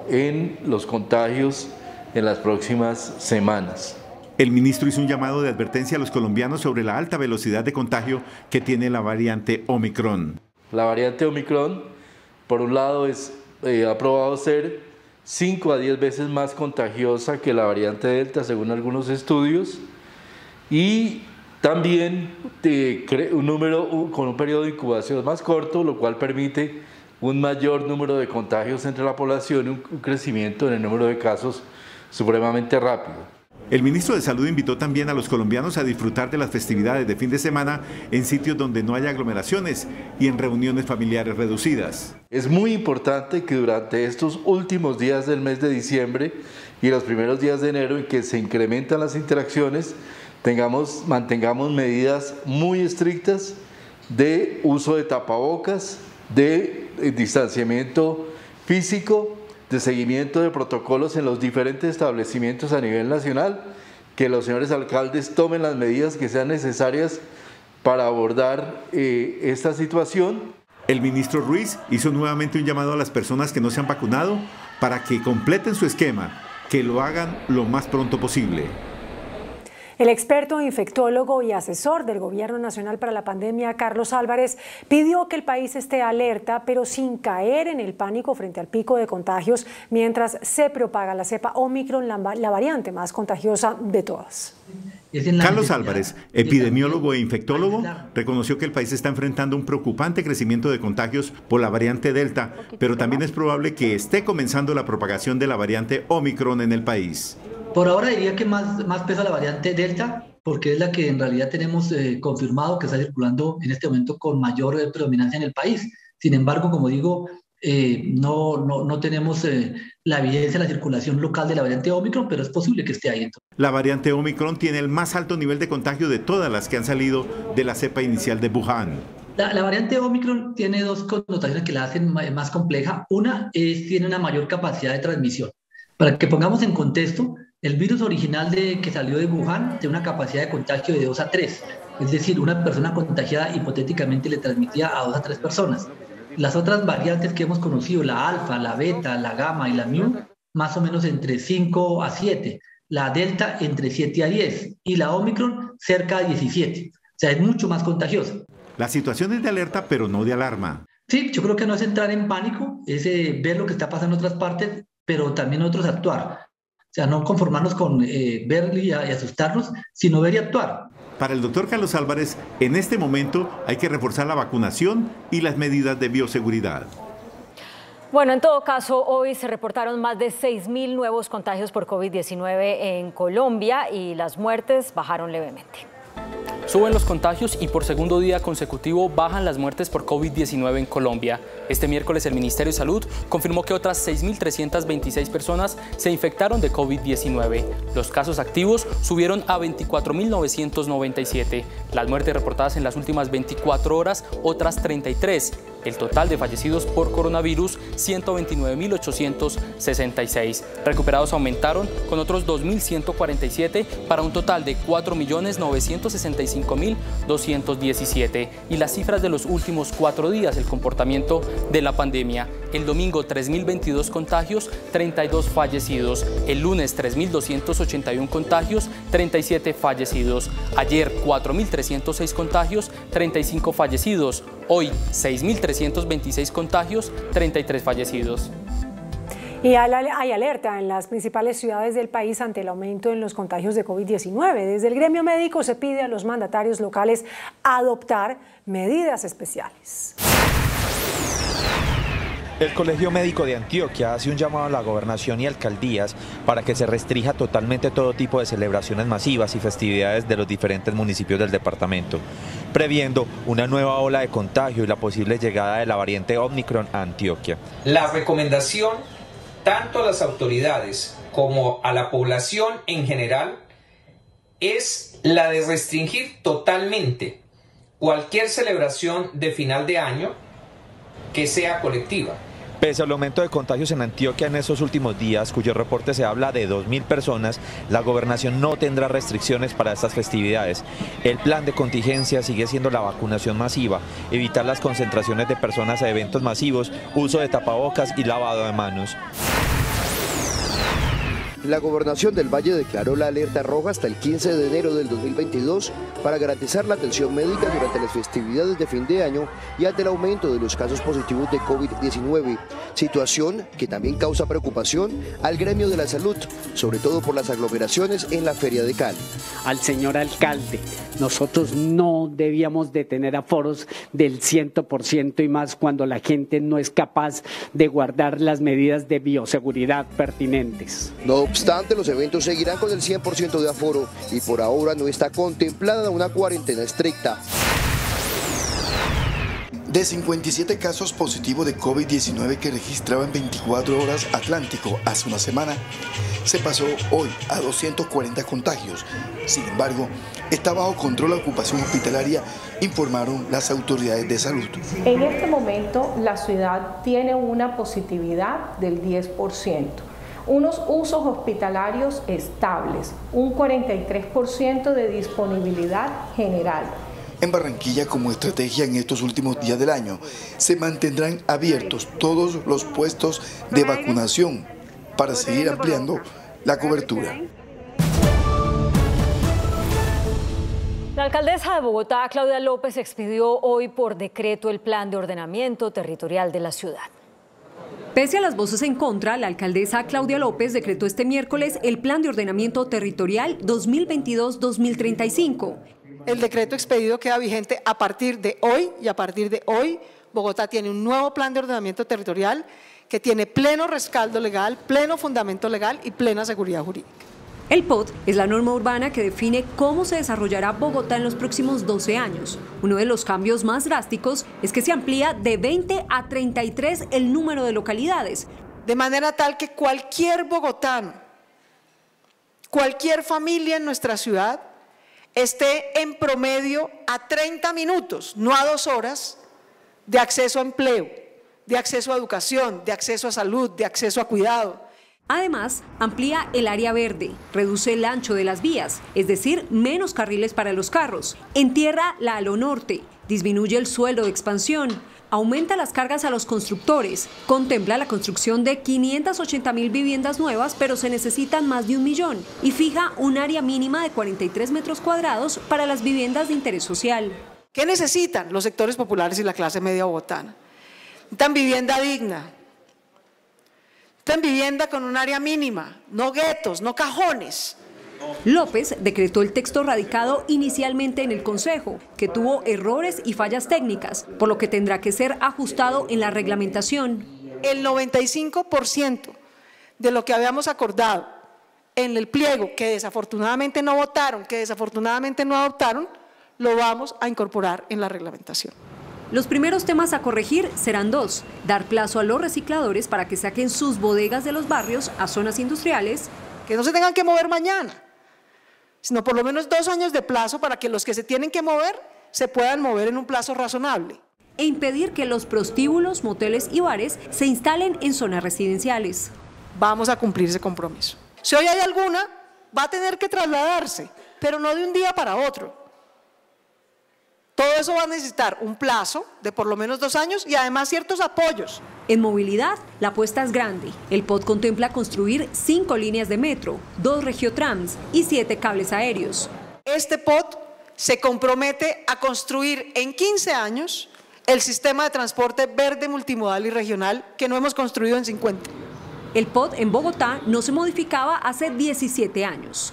en los contagios en las próximas semanas. El ministro hizo un llamado de advertencia a los colombianos sobre la alta velocidad de contagio que tiene la variante Omicron. La variante Omicron, por un lado, ha probado ser 5 a 10 veces más contagiosa que la variante Delta, según algunos estudios, y también con un periodo de incubación más corto, lo cual permite un mayor número de contagios entre la población y un crecimiento en el número de casos supremamente rápido. El ministro de Salud invitó también a los colombianos a disfrutar de las festividades de fin de semana en sitios donde no haya aglomeraciones y en reuniones familiares reducidas. Es muy importante que durante estos últimos días del mes de diciembre y los primeros días de enero, en que se incrementan las interacciones, mantengamos medidas muy estrictas de uso de tapabocas, de distanciamiento físico, de seguimiento de protocolos en los diferentes establecimientos a nivel nacional, que los señores alcaldes tomen las medidas que sean necesarias para abordar esta situación. El ministro Ruiz hizo nuevamente un llamado a las personas que no se han vacunado para que completen su esquema, que lo hagan lo más pronto posible. El experto infectólogo y asesor del Gobierno Nacional para la Pandemia, Carlos Álvarez, pidió que el país esté alerta, pero sin caer en el pánico frente al pico de contagios mientras se propaga la cepa Omicron, la variante más contagiosa de todas. Carlos Álvarez, epidemiólogo e infectólogo, reconoció que el país está enfrentando un preocupante crecimiento de contagios por la variante Delta, pero también es probable que esté comenzando la propagación de la variante Omicron en el país. Por ahora diría que más pesa la variante Delta, porque es la que en realidad tenemos confirmado que está circulando en este momento con mayor predominancia en el país. Sin embargo, como digo, no tenemos la evidencia de la circulación local de la variante Omicron, pero es posible que esté ahí. La variante Omicron tiene el más alto nivel de contagio de todas las que han salido de la cepa inicial de Wuhan. La variante Omicron tiene dos connotaciones que la hacen más compleja. Una es tiene una mayor capacidad de transmisión. Para que pongamos en contexto, el virus original que salió de Wuhan tiene una capacidad de contagio de 2 a 3. Es decir, una persona contagiada hipotéticamente le transmitía a 2 a 3 personas. Las otras variantes que hemos conocido, la alfa, la beta, la gamma y la mu, más o menos entre 5 a 7. La delta entre 7 a 10 y la Omicron cerca de 17. O sea, es mucho más contagiosa. La situación es de alerta, pero no de alarma. Sí, yo creo que no es entrar en pánico, es ver lo que está pasando en otras partes, pero también nosotros actuar. O sea, no conformarnos con ver y asustarnos, sino ver y actuar. Para el doctor Carlos Álvarez, en este momento hay que reforzar la vacunación y las medidas de bioseguridad. Bueno, en todo caso, hoy se reportaron más de 6.000 nuevos contagios por COVID-19 en Colombia y las muertes bajaron levemente. Suben los contagios y por segundo día consecutivo bajan las muertes por COVID-19 en Colombia. Este miércoles el Ministerio de Salud confirmó que otras 6.326 personas se infectaron de COVID-19. Los casos activos subieron a 24.997. Las muertes reportadas en las últimas 24 horas, otras 33. El total de fallecidos por coronavirus, 129.866. Recuperados aumentaron con otros 2.147 para un total de 4.965.217. Y las cifras de los últimos 4 días, el comportamiento de la pandemia. El domingo 3.022 contagios, 32 fallecidos. El lunes 3.281 contagios, 37 fallecidos. Ayer 4.306 contagios, 35 fallecidos. Hoy 6.326 contagios, 33 fallecidos. Y hay alerta en las principales ciudades del país ante el aumento en los contagios de COVID-19. Desde el gremio médico se pide a los mandatarios locales adoptar medidas especiales. El Colegio Médico de Antioquia hace un llamado a la gobernación y alcaldías para que se restrinja totalmente todo tipo de celebraciones masivas y festividades de los diferentes municipios del departamento, previendo una nueva ola de contagio y la posible llegada de la variante Omicron a Antioquia. La recomendación, tanto a las autoridades como a la población en general, es la de restringir totalmente cualquier celebración de final de año que sea colectiva. Pese al aumento de contagios en Antioquia en estos últimos días, cuyo reporte se habla de 2.000 personas, la gobernación no tendrá restricciones para estas festividades. El plan de contingencia sigue siendo la vacunación masiva, evitar las concentraciones de personas a eventos masivos, uso de tapabocas y lavado de manos. La gobernación del Valle declaró la alerta roja hasta el 15 de enero del 2022 para garantizar la atención médica durante las festividades de fin de año y ante el aumento de los casos positivos de COVID-19, situación que también causa preocupación al gremio de la salud, sobre todo por las aglomeraciones en la Feria de Cali. Al señor alcalde, nosotros no debíamos de tener aforos del 100% y más cuando la gente no es capaz de guardar las medidas de bioseguridad pertinentes. No obstante, obstante, los eventos seguirán con el 100% de aforo y por ahora no está contemplada una cuarentena estricta. De 57 casos positivos de COVID-19 que registraba en 24 horas Atlántico hace una semana, se pasó hoy a 240 contagios. Sin embargo, está bajo control la ocupación hospitalaria, informaron las autoridades de salud. En este momento, la ciudad tiene una positividad del 10%, unos usos hospitalarios estables, un 43% de disponibilidad general. En Barranquilla, como estrategia en estos últimos días del año, se mantendrán abiertos todos los puestos de vacunación para seguir ampliando la cobertura. La alcaldesa de Bogotá, Claudia López, expidió hoy por decreto el plan de ordenamiento territorial de la ciudad. Pese a las voces en contra, la alcaldesa Claudia López decretó este miércoles el Plan de Ordenamiento Territorial 2022-2035. El decreto expedido queda vigente a partir de hoy y a partir de hoy Bogotá tiene un nuevo plan de ordenamiento territorial que tiene pleno respaldo legal, pleno fundamento legal y plena seguridad jurídica. El POT es la norma urbana que define cómo se desarrollará Bogotá en los próximos 12 años. Uno de los cambios más drásticos es que se amplía de 20 a 33 el número de localidades. De manera tal que cualquier bogotano, cualquier familia en nuestra ciudad esté en promedio a 30 minutos, no a 2 horas, de acceso a empleo, de acceso a educación, de acceso a salud, de acceso a cuidado. Además, amplía el área verde, reduce el ancho de las vías, es decir, menos carriles para los carros, entierra la alo norte, disminuye el suelo de expansión, aumenta las cargas a los constructores, contempla la construcción de 580.000 viviendas nuevas, pero se necesitan más de 1 millón, y fija un área mínima de 43 metros cuadrados para las viviendas de interés social. ¿Qué necesitan los sectores populares y la clase media bogotana? Necesitan vivienda digna, necesitan vivienda con un área mínima, no guetos, no cajones. López decretó el texto radicado inicialmente en el Consejo, que tuvo errores y fallas técnicas, por lo que tendrá que ser ajustado en la reglamentación. El 95% de lo que habíamos acordado en el pliego, que desafortunadamente no votaron, que desafortunadamente no adoptaron, lo vamos a incorporar en la reglamentación. Los primeros temas a corregir serán 2, dar plazo a los recicladores para que saquen sus bodegas de los barrios a zonas industriales, que no se tengan que mover mañana, sino por lo menos 2 años de plazo para que los que se tienen que mover se puedan mover en un plazo razonable. E impedir que los prostíbulos, moteles y bares se instalen en zonas residenciales. Vamos a cumplir ese compromiso. Si hoy hay alguna, va a tener que trasladarse, pero no de un día para otro. Todo eso va a necesitar un plazo de por lo menos 2 años y además ciertos apoyos. En movilidad, la apuesta es grande. El POT contempla construir 5 líneas de metro, 2 regiotrams y 7 cables aéreos. Este POT se compromete a construir en 15 años el sistema de transporte verde multimodal y regional que no hemos construido en 50. El POT en Bogotá no se modificaba hace 17 años.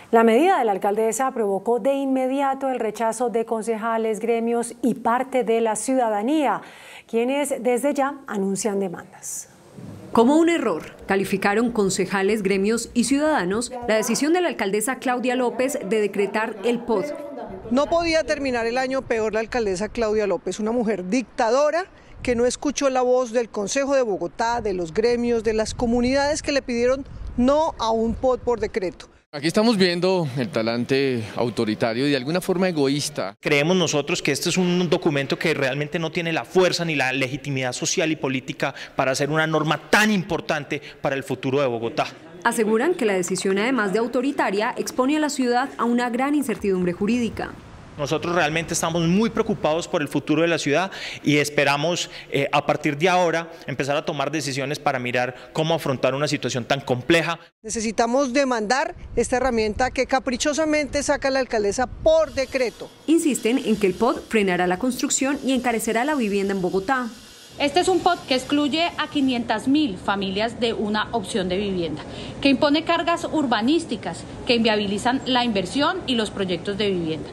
La medida de la alcaldesa provocó de inmediato el rechazo de concejales, gremios y parte de la ciudadanía, quienes desde ya anuncian demandas. Como un error, calificaron concejales, gremios y ciudadanos la decisión de la alcaldesa Claudia López de decretar el POT. No podía terminar el año peor la alcaldesa Claudia López, una mujer dictadora que no escuchó la voz del Consejo de Bogotá, de los gremios, de las comunidades que le pidieron no a un POT por decreto. Aquí estamos viendo el talante autoritario y de alguna forma egoísta. Creemos nosotros que este es un documento que realmente no tiene la fuerza ni la legitimidad social y política para ser una norma tan importante para el futuro de Bogotá. Aseguran que la decisión, además de autoritaria, expone a la ciudad a una gran incertidumbre jurídica. Nosotros realmente estamos muy preocupados por el futuro de la ciudad y esperamos a partir de ahora empezar a tomar decisiones para mirar cómo afrontar una situación tan compleja. Necesitamos demandar esta herramienta que caprichosamente saca la alcaldesa por decreto. Insisten en que el POT frenará la construcción y encarecerá la vivienda en Bogotá. Este es un POT que excluye a 500.000 familias de una opción de vivienda, que impone cargas urbanísticas que inviabilizan la inversión y los proyectos de vivienda.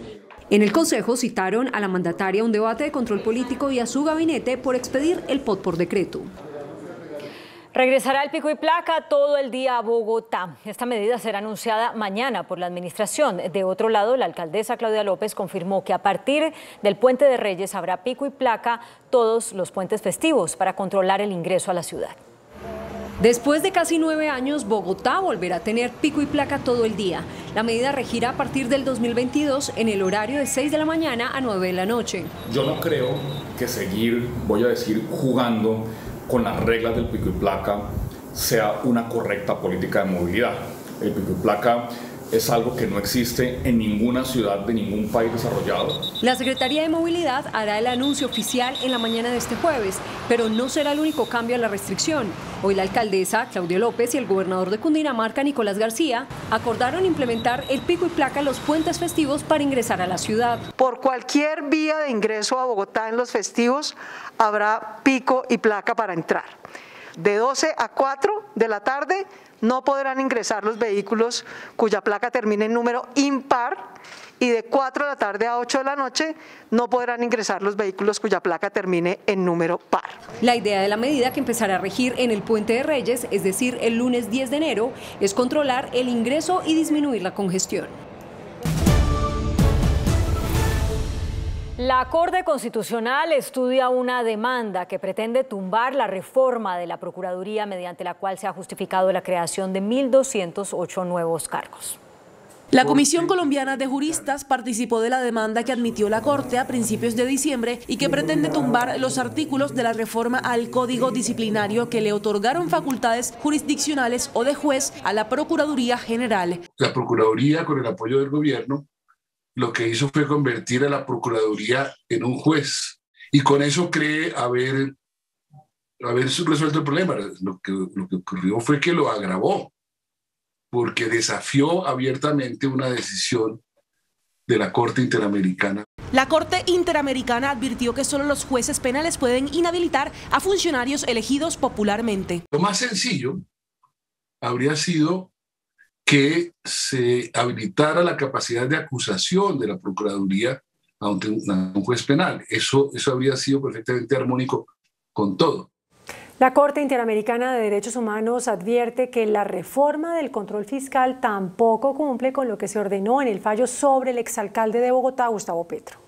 En el Consejo citaron a la mandataria a un debate de control político y a su gabinete por expedir el POT por decreto. Regresará el pico y placa todo el día a Bogotá. Esta medida será anunciada mañana por la administración. De otro lado, la alcaldesa Claudia López confirmó que a partir del Puente de Reyes habrá pico y placa todos los puentes festivos para controlar el ingreso a la ciudad. Después de casi 9 años, Bogotá volverá a tener pico y placa todo el día. La medida regirá a partir del 2022 en el horario de 6 de la mañana a 9 de la noche. Yo no creo que seguir, jugando con las reglas del pico y placa sea una correcta política de movilidad. El pico y placa es algo que no existe en ninguna ciudad de ningún país desarrollado. La Secretaría de Movilidad hará el anuncio oficial en la mañana de este jueves, pero no será el único cambio a la restricción. Hoy la alcaldesa Claudia López y el gobernador de Cundinamarca, Nicolás García, acordaron implementar el pico y placa en los puentes festivos para ingresar a la ciudad. Por cualquier vía de ingreso a Bogotá en los festivos habrá pico y placa para entrar. De 12 a 4 de la tarde no podrán ingresar los vehículos cuya placa termine en número impar, y de 4 de la tarde a 8 de la noche no podrán ingresar los vehículos cuya placa termine en número par. La idea de la medida, que empezará a regir en el Puente de Reyes, es decir, el lunes 10 de enero, es controlar el ingreso y disminuir la congestión. La Corte Constitucional estudia una demanda que pretende tumbar la reforma de la Procuraduría, mediante la cual se ha justificado la creación de 1.208 nuevos cargos. La Comisión Colombiana de Juristas participó de la demanda que admitió la Corte a principios de diciembre y que pretende tumbar los artículos de la reforma al Código Disciplinario que le otorgaron facultades jurisdiccionales o de juez a la Procuraduría General. La Procuraduría, con el apoyo del gobierno, lo que hizo fue convertir a la Procuraduría en un juez, y con eso cree haber resuelto el problema. Lo que ocurrió fue que lo agravó, porque desafió abiertamente una decisión de la Corte Interamericana. La Corte Interamericana advirtió que solo los jueces penales pueden inhabilitar a funcionarios elegidos popularmente. Lo más sencillo habría sido que se habilitara la capacidad de acusación de la Procuraduría ante un juez penal. Eso habría sido perfectamente armónico con todo. La Corte Interamericana de Derechos Humanos advierte que la reforma del control fiscal tampoco cumple con lo que se ordenó en el fallo sobre el exalcalde de Bogotá, Gustavo Petro.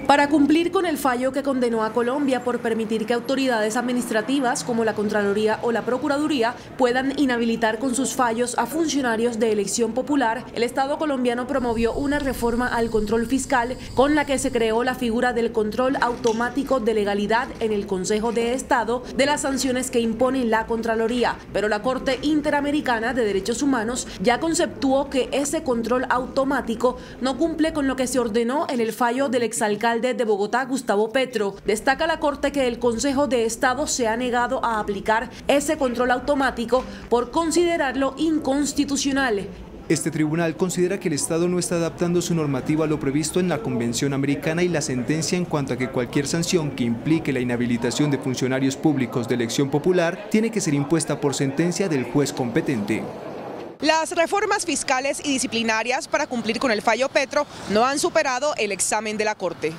Para cumplir con el fallo que condenó a Colombia por permitir que autoridades administrativas como la Contraloría o la Procuraduría puedan inhabilitar con sus fallos a funcionarios de elección popular, el Estado colombiano promovió una reforma al control fiscal con la que se creó la figura del control automático de legalidad en el Consejo de Estado de las sanciones que impone la Contraloría. Pero la Corte Interamericana de Derechos Humanos ya conceptuó que ese control automático no cumple con lo que se ordenó en el fallo del exalcalde de Bogotá, Gustavo Petro. Destaca la Corte que el Consejo de Estado se ha negado a aplicar ese control automático por considerarlo inconstitucional. Este tribunal considera que el Estado no está adaptando su normativa a lo previsto en la Convención Americana y la sentencia en cuanto a que cualquier sanción que implique la inhabilitación de funcionarios públicos de elección popular tiene que ser impuesta por sentencia del juez competente. Las reformas fiscales y disciplinarias para cumplir con el fallo Petro no han superado el examen de la Corte.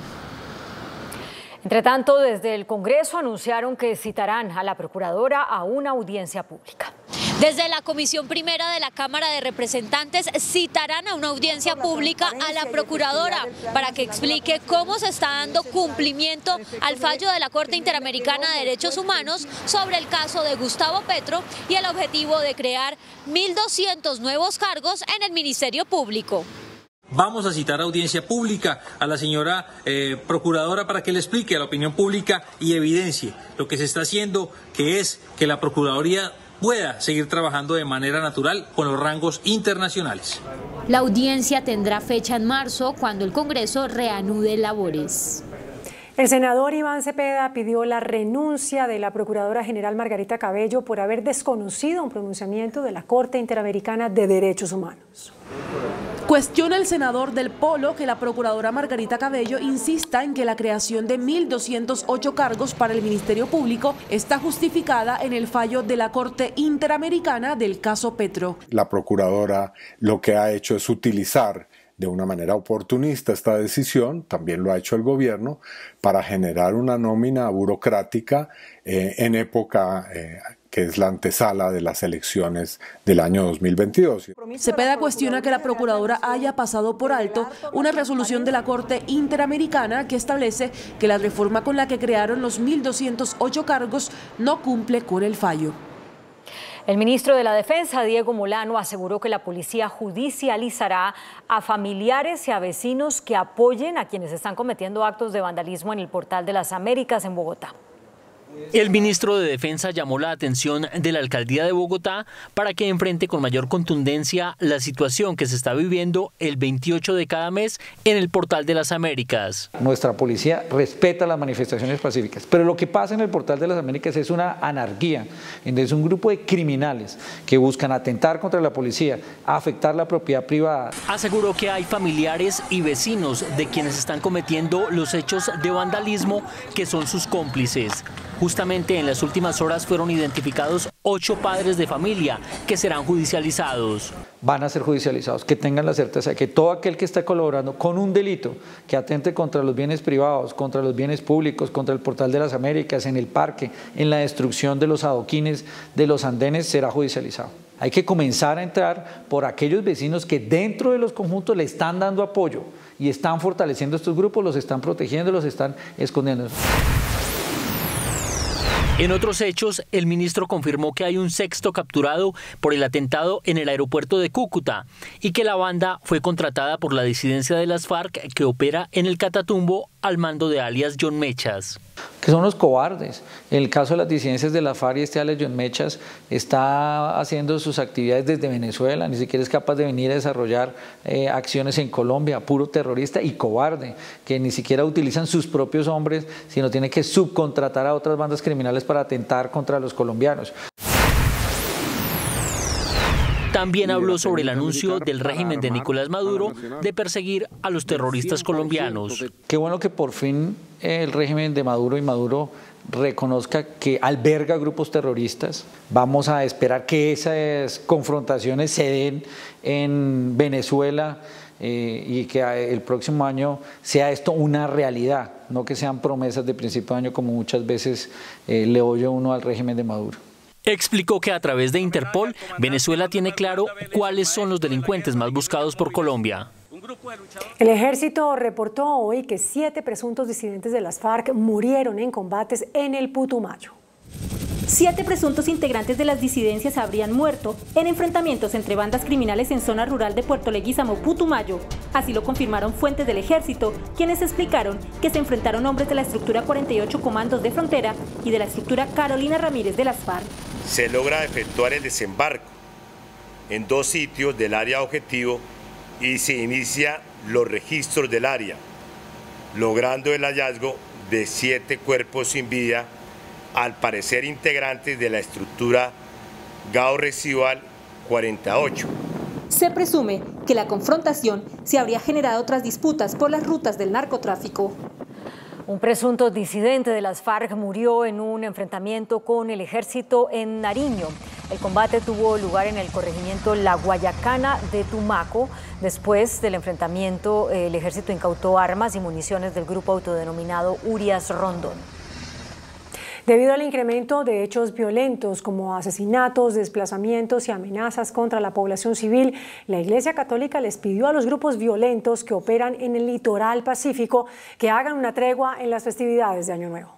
Entre tanto, desde el Congreso anunciaron que citarán a la Procuradora a una audiencia pública. Desde la Comisión Primera de la Cámara de Representantes citarán a una audiencia pública a la Procuradora para que explique cómo se está dando cumplimiento al fallo de la Corte Interamericana de Derechos Humanos sobre el caso de Gustavo Petro y el objetivo de crear 1.200 nuevos cargos en el Ministerio Público. Vamos a citar a audiencia pública a la señora Procuradora para que le explique a la opinión pública y evidencie lo que se está haciendo, que es que la Procuraduría pueda seguir trabajando de manera natural con los rangos internacionales. La audiencia tendrá fecha en marzo, cuando el Congreso reanude labores. El senador Iván Cepeda pidió la renuncia de la Procuradora General Margarita Cabello por haber desconocido un pronunciamiento de la Corte Interamericana de Derechos Humanos. Cuestiona el senador del Polo que la Procuradora Margarita Cabello insista en que la creación de 1.208 cargos para el Ministerio Público está justificada en el fallo de la Corte Interamericana del caso Petro. La Procuradora lo que ha hecho es utilizar de una manera oportunista esta decisión, también lo ha hecho el gobierno, para generar una nómina burocrática en época que es la antesala de las elecciones del año 2022. Cepeda cuestiona que la procuradora haya pasado por alto una resolución de la Corte Interamericana que establece que la reforma con la que crearon los 1.208 cargos no cumple con el fallo. El ministro de la Defensa, Diego Molano, aseguró que la policía judicializará a familiares y a vecinos que apoyen a quienes están cometiendo actos de vandalismo en el Portal de las Américas en Bogotá. El ministro de Defensa llamó la atención de la alcaldía de Bogotá para que enfrente con mayor contundencia la situación que se está viviendo el 28 de cada mes en el Portal de las Américas. Nuestra policía respeta las manifestaciones pacíficas, pero lo que pasa en el Portal de las Américas es una anarquía, es un grupo de criminales que buscan atentar contra la policía, afectar la propiedad privada. Aseguró que hay familiares y vecinos de quienes están cometiendo los hechos de vandalismo que son sus cómplices. Justamente en las últimas horas fueron identificados 8 padres de familia que serán judicializados. Van a ser judicializados, que tengan la certeza de que todo aquel que esté colaborando con un delito que atente contra los bienes privados, contra los bienes públicos, contra el Portal de las Américas, en el parque, en la destrucción de los adoquines, de los andenes, será judicializado. Hay que comenzar a entrar por aquellos vecinos que dentro de los conjuntos le están dando apoyo y están fortaleciendo estos grupos, los están protegiendo, los están escondiendo. En otros hechos, el ministro confirmó que hay un 6º capturado por el atentado en el aeropuerto de Cúcuta y que la banda fue contratada por la disidencia de las FARC que opera en el Catatumbo al mando de alias John Mechas. Que son los cobardes. En el caso de las disidencias de la FARC, este alias John Mechas está haciendo sus actividades desde Venezuela, ni siquiera es capaz de venir a desarrollar acciones en Colombia, puro terrorista y cobarde, que ni siquiera utilizan sus propios hombres, sino tiene que subcontratar a otras bandas criminales para atentar contra los colombianos. También habló sobre el anuncio del régimen de Nicolás Maduro de perseguir a los terroristas colombianos. Qué bueno que por fin el régimen de Maduro y Maduro reconozca que alberga grupos terroristas. Vamos a esperar que esas confrontaciones se den en Venezuela y que el próximo año sea esto una realidad, no que sean promesas de principio de año como muchas veces le oye uno al régimen de Maduro. Explicó que a través de Interpol, Venezuela tiene claro cuáles son los delincuentes más buscados por Colombia. El ejército reportó hoy que 7 presuntos disidentes de las FARC murieron en combates en el Putumayo. 7 presuntos integrantes de las disidencias habrían muerto en enfrentamientos entre bandas criminales en zona rural de Puerto Leguízamo, Putumayo. Así lo confirmaron fuentes del ejército, quienes explicaron que se enfrentaron hombres de la estructura 48 Comandos de Frontera y de la estructura Carolina Ramírez de las FARC. Se logra efectuar el desembarco en 2 sitios del área objetivo y se inicia los registros del área, logrando el hallazgo de 7 cuerpos sin vida, al parecer integrantes de la estructura Gao Residual 48. Se presume que la confrontación se habría generado tras disputas por las rutas del narcotráfico. Un presunto disidente de las FARC murió en un enfrentamiento con el ejército en Nariño. El combate tuvo lugar en el corregimiento La Guayacana de Tumaco. Después del enfrentamiento, el ejército incautó armas y municiones del grupo autodenominado Urias Rondón. Debido al incremento de hechos violentos como asesinatos, desplazamientos y amenazas contra la población civil, la Iglesia Católica les pidió a los grupos violentos que operan en el litoral pacífico que hagan una tregua en las festividades de Año Nuevo.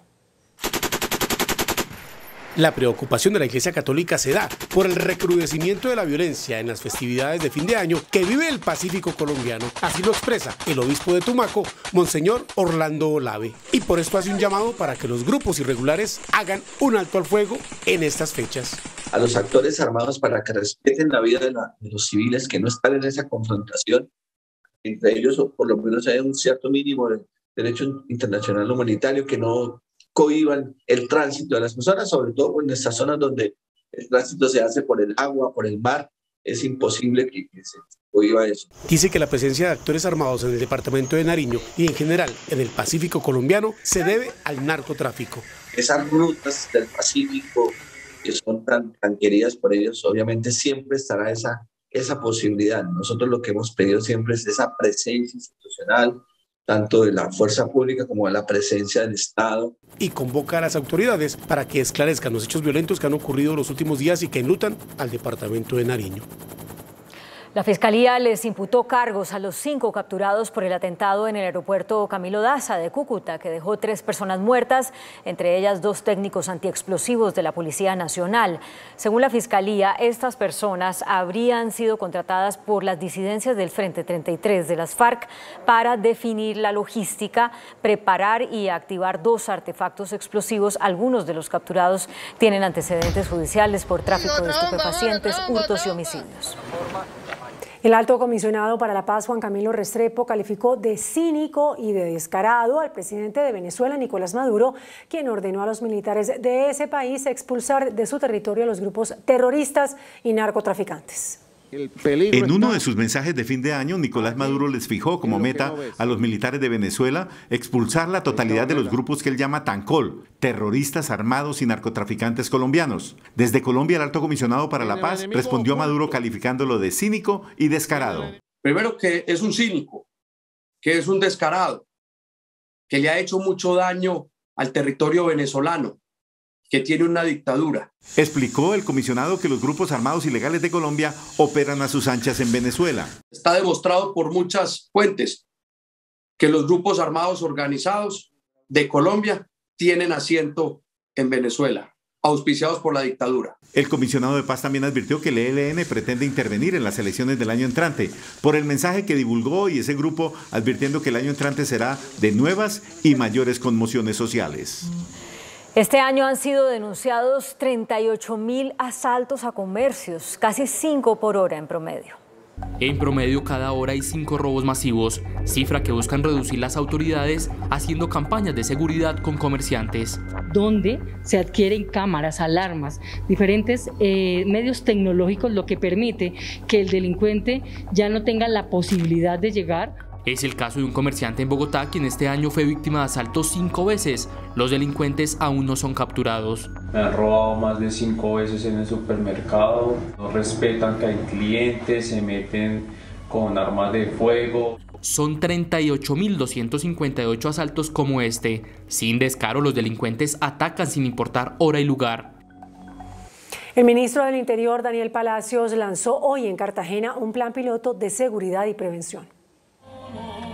La preocupación de la Iglesia Católica se da por el recrudecimiento de la violencia en las festividades de fin de año que vive el Pacífico colombiano. Así lo expresa el obispo de Tumaco, Monseñor Orlando Olave. Y por esto hace un llamado para que los grupos irregulares hagan un alto al fuego en estas fechas. A los actores armados para que respeten la vida de los civiles, que no están en esa confrontación. Entre ellos, o por lo menos hay un cierto mínimo de derecho internacional humanitario que no cohíban el tránsito de las personas, sobre todo en estas zonas donde el tránsito se hace por el agua, por el mar. Es imposible que se cohiba eso. Dice que la presencia de actores armados en el departamento de Nariño y en general en el Pacífico colombiano se debe al narcotráfico. Esas rutas del Pacífico que son tan queridas por ellos, obviamente siempre estará esa posibilidad. Nosotros lo que hemos pedido siempre es esa presencia institucional, tanto de la fuerza pública como de la presencia del Estado. Y convoca a las autoridades para que esclarezcan los hechos violentos que han ocurrido los últimos días y que enlutan al departamento de Nariño. La Fiscalía les imputó cargos a los 5 capturados por el atentado en el aeropuerto Camilo Daza de Cúcuta, que dejó 3 personas muertas, entre ellas 2 técnicos antiexplosivos de la Policía Nacional. Según la Fiscalía, estas personas habrían sido contratadas por las disidencias del Frente 33 de las FARC para definir la logística, preparar y activar 2 artefactos explosivos. Algunos de los capturados tienen antecedentes judiciales por tráfico de estupefacientes, hurtos y homicidios. El alto comisionado para la paz, Juan Camilo Restrepo, calificó de cínico y de descarado al presidente de Venezuela, Nicolás Maduro, quien ordenó a los militares de ese país expulsar de su territorio a los grupos terroristas y narcotraficantes. En uno de sus mensajes de fin de año, Nicolás Maduro les fijó como meta a los militares de Venezuela expulsar la totalidad de los grupos que él llama TANCOL, terroristas armados y narcotraficantes colombianos. Desde Colombia, el alto comisionado para la paz respondió a Maduro calificándolo de cínico y descarado. Primero, que es un cínico, que es un descarado, que le ha hecho mucho daño al territorio venezolano, que tiene una dictadura. Explicó el comisionado que los grupos armados ilegales de Colombia operan a sus anchas en Venezuela. Está demostrado por muchas fuentes que los grupos armados organizados de Colombia tienen asiento en Venezuela, auspiciados por la dictadura. El comisionado de paz también advirtió que el ELN pretende intervenir en las elecciones del año entrante por el mensaje que divulgó y ese grupo advirtiendo que el año entrante será de nuevas y mayores conmociones sociales. Este año han sido denunciados 38.000 asaltos a comercios, casi 5 por hora en promedio. En promedio, cada hora hay 5 robos masivos, cifra que buscan reducir las autoridades haciendo campañas de seguridad con comerciantes. Donde se adquieren cámaras, alarmas, diferentes medios tecnológicos, lo que permite que el delincuente ya no tenga la posibilidad de llegar. Es el caso de un comerciante en Bogotá quien este año fue víctima de asaltos 5 veces. Los delincuentes aún no son capturados. Me han robado más de 5 veces en el supermercado, no respetan que hay clientes, se meten con armas de fuego. Son 38.258 asaltos como este. Sin descaro, los delincuentes atacan sin importar hora y lugar. El ministro del Interior, Daniel Palacios, lanzó hoy en Cartagena un plan piloto de seguridad y prevención.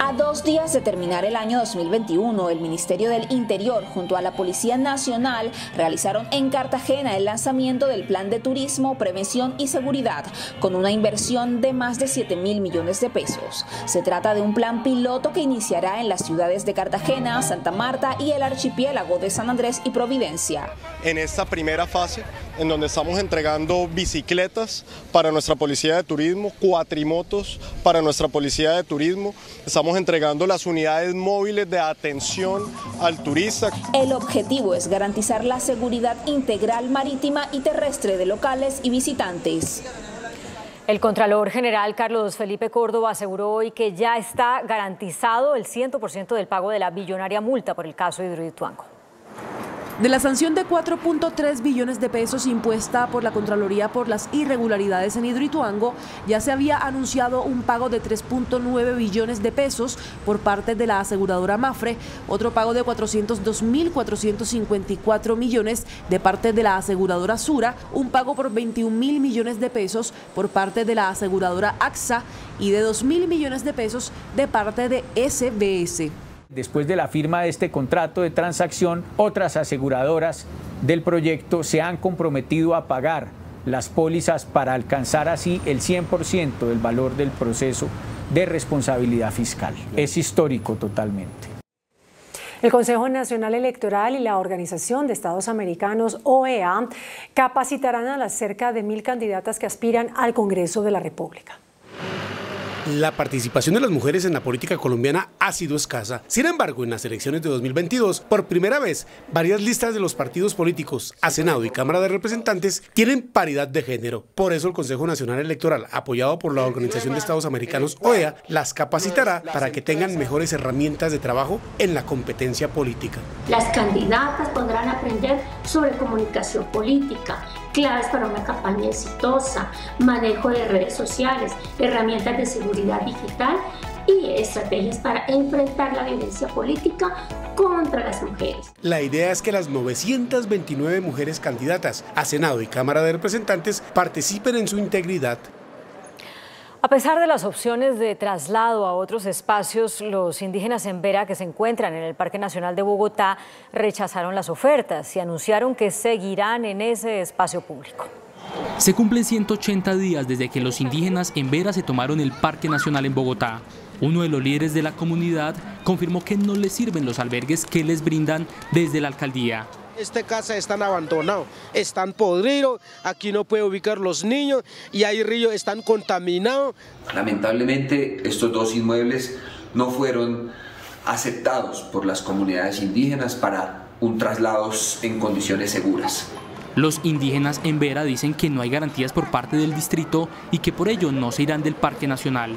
A 2 días de terminar el año 2021, el Ministerio del Interior junto a la Policía Nacional realizaron en Cartagena el lanzamiento del Plan de Turismo, Prevención y Seguridad con una inversión de más de 7.000 millones de pesos. Se trata de un plan piloto que iniciará en las ciudades de Cartagena, Santa Marta y el archipiélago de San Andrés y Providencia. En esta primera fase, en donde estamos entregando bicicletas para nuestra Policía de Turismo, cuatrimotos para nuestra Policía de Turismo, estamos entregando las unidades móviles de atención al turista. El objetivo es garantizar la seguridad integral marítima y terrestre de locales y visitantes. El Contralor General Carlos Felipe Córdoba aseguró hoy que ya está garantizado el 100% del pago de la billonaria multa por el caso Hidroituango. De la sanción de 4.3 billones de pesos impuesta por la Contraloría por las irregularidades en Hidroituango, ya se había anunciado un pago de 3.9 billones de pesos por parte de la aseguradora Mapfre, otro pago de 402.454 millones de parte de la aseguradora Sura, un pago por 21.000 millones de pesos por parte de la aseguradora AXA y de 2.000 millones de pesos de parte de SBS. Después de la firma de este contrato de transacción, otras aseguradoras del proyecto se han comprometido a pagar las pólizas para alcanzar así el 100% del valor del proceso de responsabilidad fiscal. Es histórico totalmente. El Consejo Nacional Electoral y la Organización de Estados Americanos, OEA, capacitarán a las cerca de 1.000 candidatas que aspiran al Congreso de la República. La participación de las mujeres en la política colombiana ha sido escasa. Sin embargo, en las elecciones de 2022, por primera vez, varias listas de los partidos políticos a Senado y Cámara de Representantes tienen paridad de género. Por eso el Consejo Nacional Electoral, apoyado por la Organización de Estados Americanos, OEA, las capacitará para que tengan mejores herramientas de trabajo en la competencia política. Las candidatas podrán aprender sobre comunicación política, claves para una campaña exitosa, manejo de redes sociales, herramientas de seguridad digital y estrategias para enfrentar la violencia política contra las mujeres. La idea es que las 929 mujeres candidatas a Senado y Cámara de Representantes participen en su integridad. A pesar de las opciones de traslado a otros espacios, los indígenas Embera que se encuentran en el Parque Nacional de Bogotá rechazaron las ofertas y anunciaron que seguirán en ese espacio público. Se cumplen 180 días desde que los indígenas Embera se tomaron el Parque Nacional en Bogotá. Uno de los líderes de la comunidad confirmó que no les sirven los albergues que les brindan desde la alcaldía. Esta casa están abandonados, están podridos, aquí no puede ubicar los niños y hay ríos, están contaminados. Lamentablemente estos dos inmuebles no fueron aceptados por las comunidades indígenas para un traslado en condiciones seguras. Los indígenas Embera dicen que no hay garantías por parte del distrito y que por ello no se irán del Parque Nacional.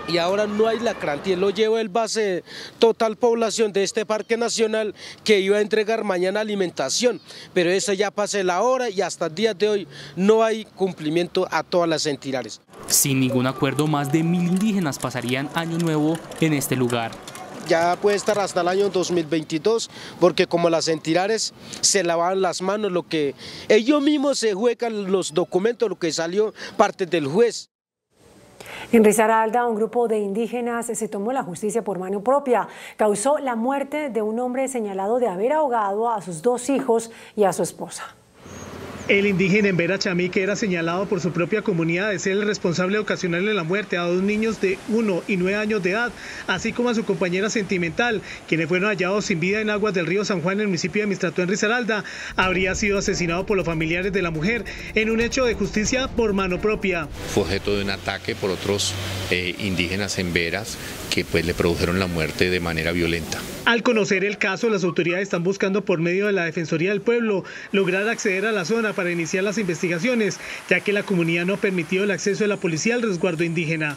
Y ahora no hay la garantía, lo llevo el base total población de este Parque Nacional que iba a entregar mañana alimentación, pero eso ya pasé la hora y hasta el día de hoy no hay cumplimiento a todas las entidades. Sin ningún acuerdo, más de 1000 indígenas pasarían Año Nuevo en este lugar. Ya puede estar hasta el año 2022, porque como las entidades se lavaban las manos, lo que ellos mismos se juegan los documentos, lo que salió parte del juez. En Risaralda, un grupo de indígenas se tomó la justicia por mano propia. Causó la muerte de un hombre señalado de haber ahogado a sus 2 hijos y a su esposa. El indígena Embera Chamique era señalado por su propia comunidad de ser el responsable de ocasionarle la muerte a 2 niños de 1 y 9 años de edad, así como a su compañera sentimental, quienes fueron hallados sin vida en aguas del río San Juan en el municipio de Mistrató, en Risaralda. Habría sido asesinado por los familiares de la mujer en un hecho de justicia por mano propia. Fue objeto de un ataque por otros indígenas Emberas que pues le produjeron la muerte de manera violenta. Al conocer el caso, las autoridades están buscando por medio de la Defensoría del Pueblo lograr acceder a la zona para iniciar las investigaciones, ya que la comunidad no ha permitido el acceso de la policía al resguardo indígena.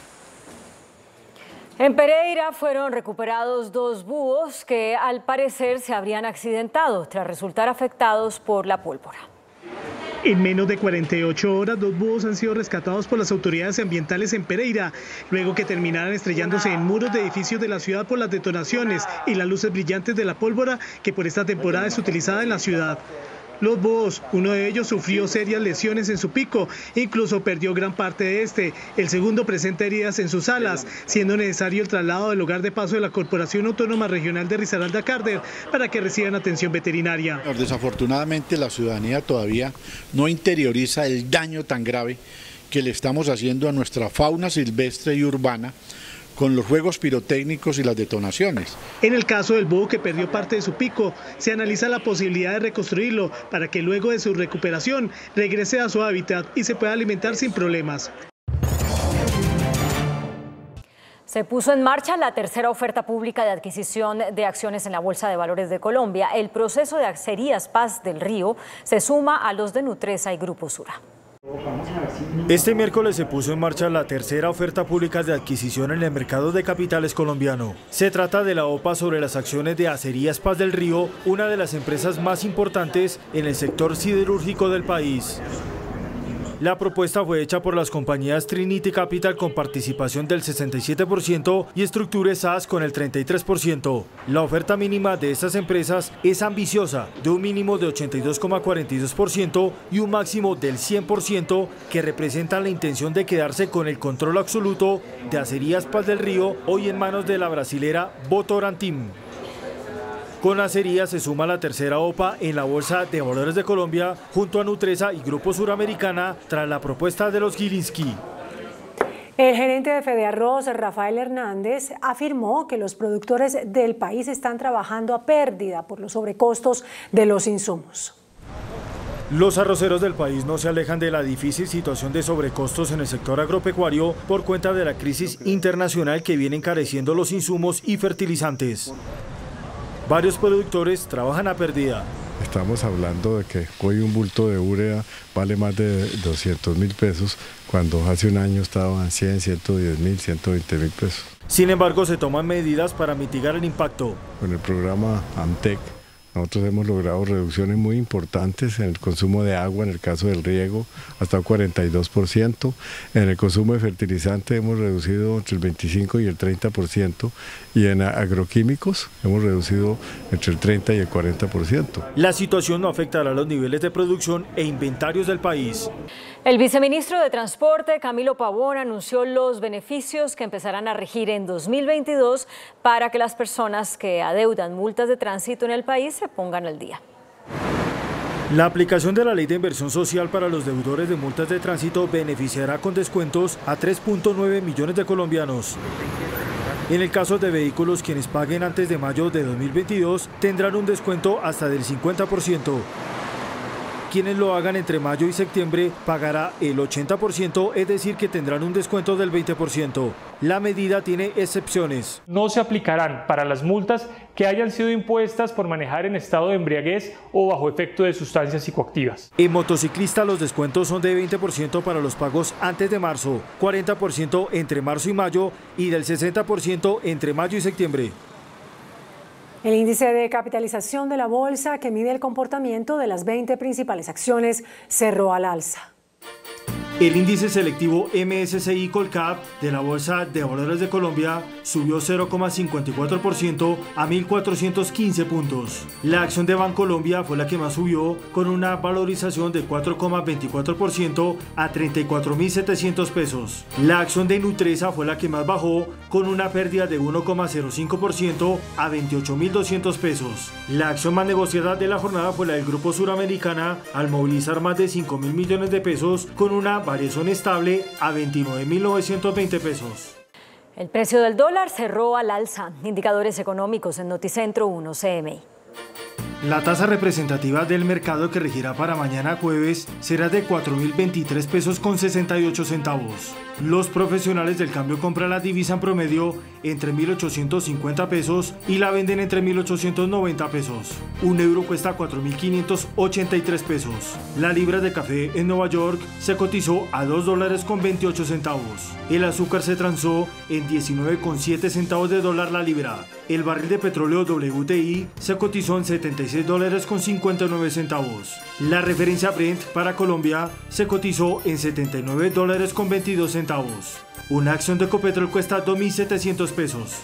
En Pereira fueron recuperados 2 búhos que al parecer se habrían accidentado tras resultar afectados por la pólvora. En menos de 48 horas, 2 búhos han sido rescatados por las autoridades ambientales en Pereira, luego que terminaran estrellándose en muros de edificios de la ciudad por las detonaciones y las luces brillantes de la pólvora que por esta temporada es utilizada en la ciudad. Los búhos, uno de ellos sufrió serias lesiones en su pico, incluso perdió gran parte de este. El segundo presenta heridas en sus alas, siendo necesario el traslado del hogar de paso de la Corporación Autónoma Regional de Risaralda Carder para que reciban atención veterinaria. Desafortunadamente la ciudadanía todavía no interioriza el daño tan grave que le estamos haciendo a nuestra fauna silvestre y urbana con los juegos pirotécnicos y las detonaciones. En el caso del búho que perdió parte de su pico, se analiza la posibilidad de reconstruirlo para que luego de su recuperación regrese a su hábitat y se pueda alimentar sin problemas. Se puso en marcha la tercera oferta pública de adquisición de acciones en la Bolsa de Valores de Colombia. El proceso de Acerías Paz del Río se suma a los de Nutresa y Grupo Sura. Este miércoles se puso en marcha la tercera oferta pública de adquisición en el mercado de capitales colombiano. Se trata de la OPA sobre las acciones de Acerías Paz del Río, una de las empresas más importantes en el sector siderúrgico del país. La propuesta fue hecha por las compañías Trinity Capital con participación del 67% y Structure SAS con el 33%. La oferta mínima de estas empresas es ambiciosa, de un mínimo de 82,42% y un máximo del 100%, que representan la intención de quedarse con el control absoluto de Acerías Paz del Río, hoy en manos de la brasilera Votorantim. Con Acerías se suma la tercera OPA en la Bolsa de Valores de Colombia junto a Nutresa y Grupo Suramericana tras la propuesta de los Gilinski. El gerente de Fedearroz, Rafael Hernández, afirmó que los productores del país están trabajando a pérdida por los sobrecostos de los insumos. Los arroceros del país no se alejan de la difícil situación de sobrecostos en el sector agropecuario por cuenta de la crisis internacional que viene encareciendo los insumos y fertilizantes. Varios productores trabajan a pérdida. Estamos hablando de que hoy un bulto de urea vale más de 200.000 pesos, cuando hace un año estaban 100, 110.000, 120.000 pesos. Sin embargo, se toman medidas para mitigar el impacto. Con el programa AMTEC Nosotros hemos logrado reducciones muy importantes en el consumo de agua, en el caso del riego, hasta un 42%. En el consumo de fertilizante hemos reducido entre el 25 y el 30%. Y en agroquímicos hemos reducido entre el 30 y el 40%. La situación no afectará los niveles de producción e inventarios del país. El viceministro de Transporte, Camilo Pavón, anunció los beneficios que empezarán a regir en 2022 para que las personas que adeudan multas de tránsito en el país se pongan al día. La aplicación de la Ley de Inversión Social para los deudores de multas de tránsito beneficiará con descuentos a 3.9 millones de colombianos. En el caso de vehículos, quienes paguen antes de mayo de 2022 tendrán un descuento hasta del 50%. Quienes lo hagan entre mayo y septiembre pagará el 80%, es decir, que tendrán un descuento del 20%. La medida tiene excepciones. No se aplicarán para las multas que hayan sido impuestas por manejar en estado de embriaguez o bajo efecto de sustancias psicoactivas. En motociclistas los descuentos son de 20% para los pagos antes de marzo, 40% entre marzo y mayo y del 60% entre mayo y septiembre. El índice de capitalización de la bolsa, que mide el comportamiento de las 20 principales acciones, cerró al alza. El índice selectivo MSCI Colcap de la Bolsa de Valores de Colombia subió 0,54% a 1.415 puntos. La acción de Bancolombia fue la que más subió, con una valorización de 4,24% a 34.700 pesos. La acción de Nutresa fue la que más bajó, con una pérdida de 1,05% a 28.200 pesos. La acción más negociada de la jornada fue la del Grupo Suramericana, al movilizar más de 5.000 millones de pesos, con una variación estable a 29.920 pesos. El precio del dólar cerró al alza. Indicadores económicos en Noticentro 1 CMI. La tasa representativa del mercado, que regirá para mañana jueves, será de 4.023 pesos con 68 centavos. Los profesionales del cambio compran la divisa en promedio entre 1.850 pesos y la venden entre 1.890 pesos. Un euro cuesta 4.583 pesos. La libra de café en Nueva York se cotizó a $2.28. El azúcar se transó en 19,7 centavos de dólar la libra. El barril de petróleo WTI se cotizó en $76.59. La referencia Brent para Colombia se cotizó en $79.22. Una acción de Ecopetrol cuesta 2.700 pesos.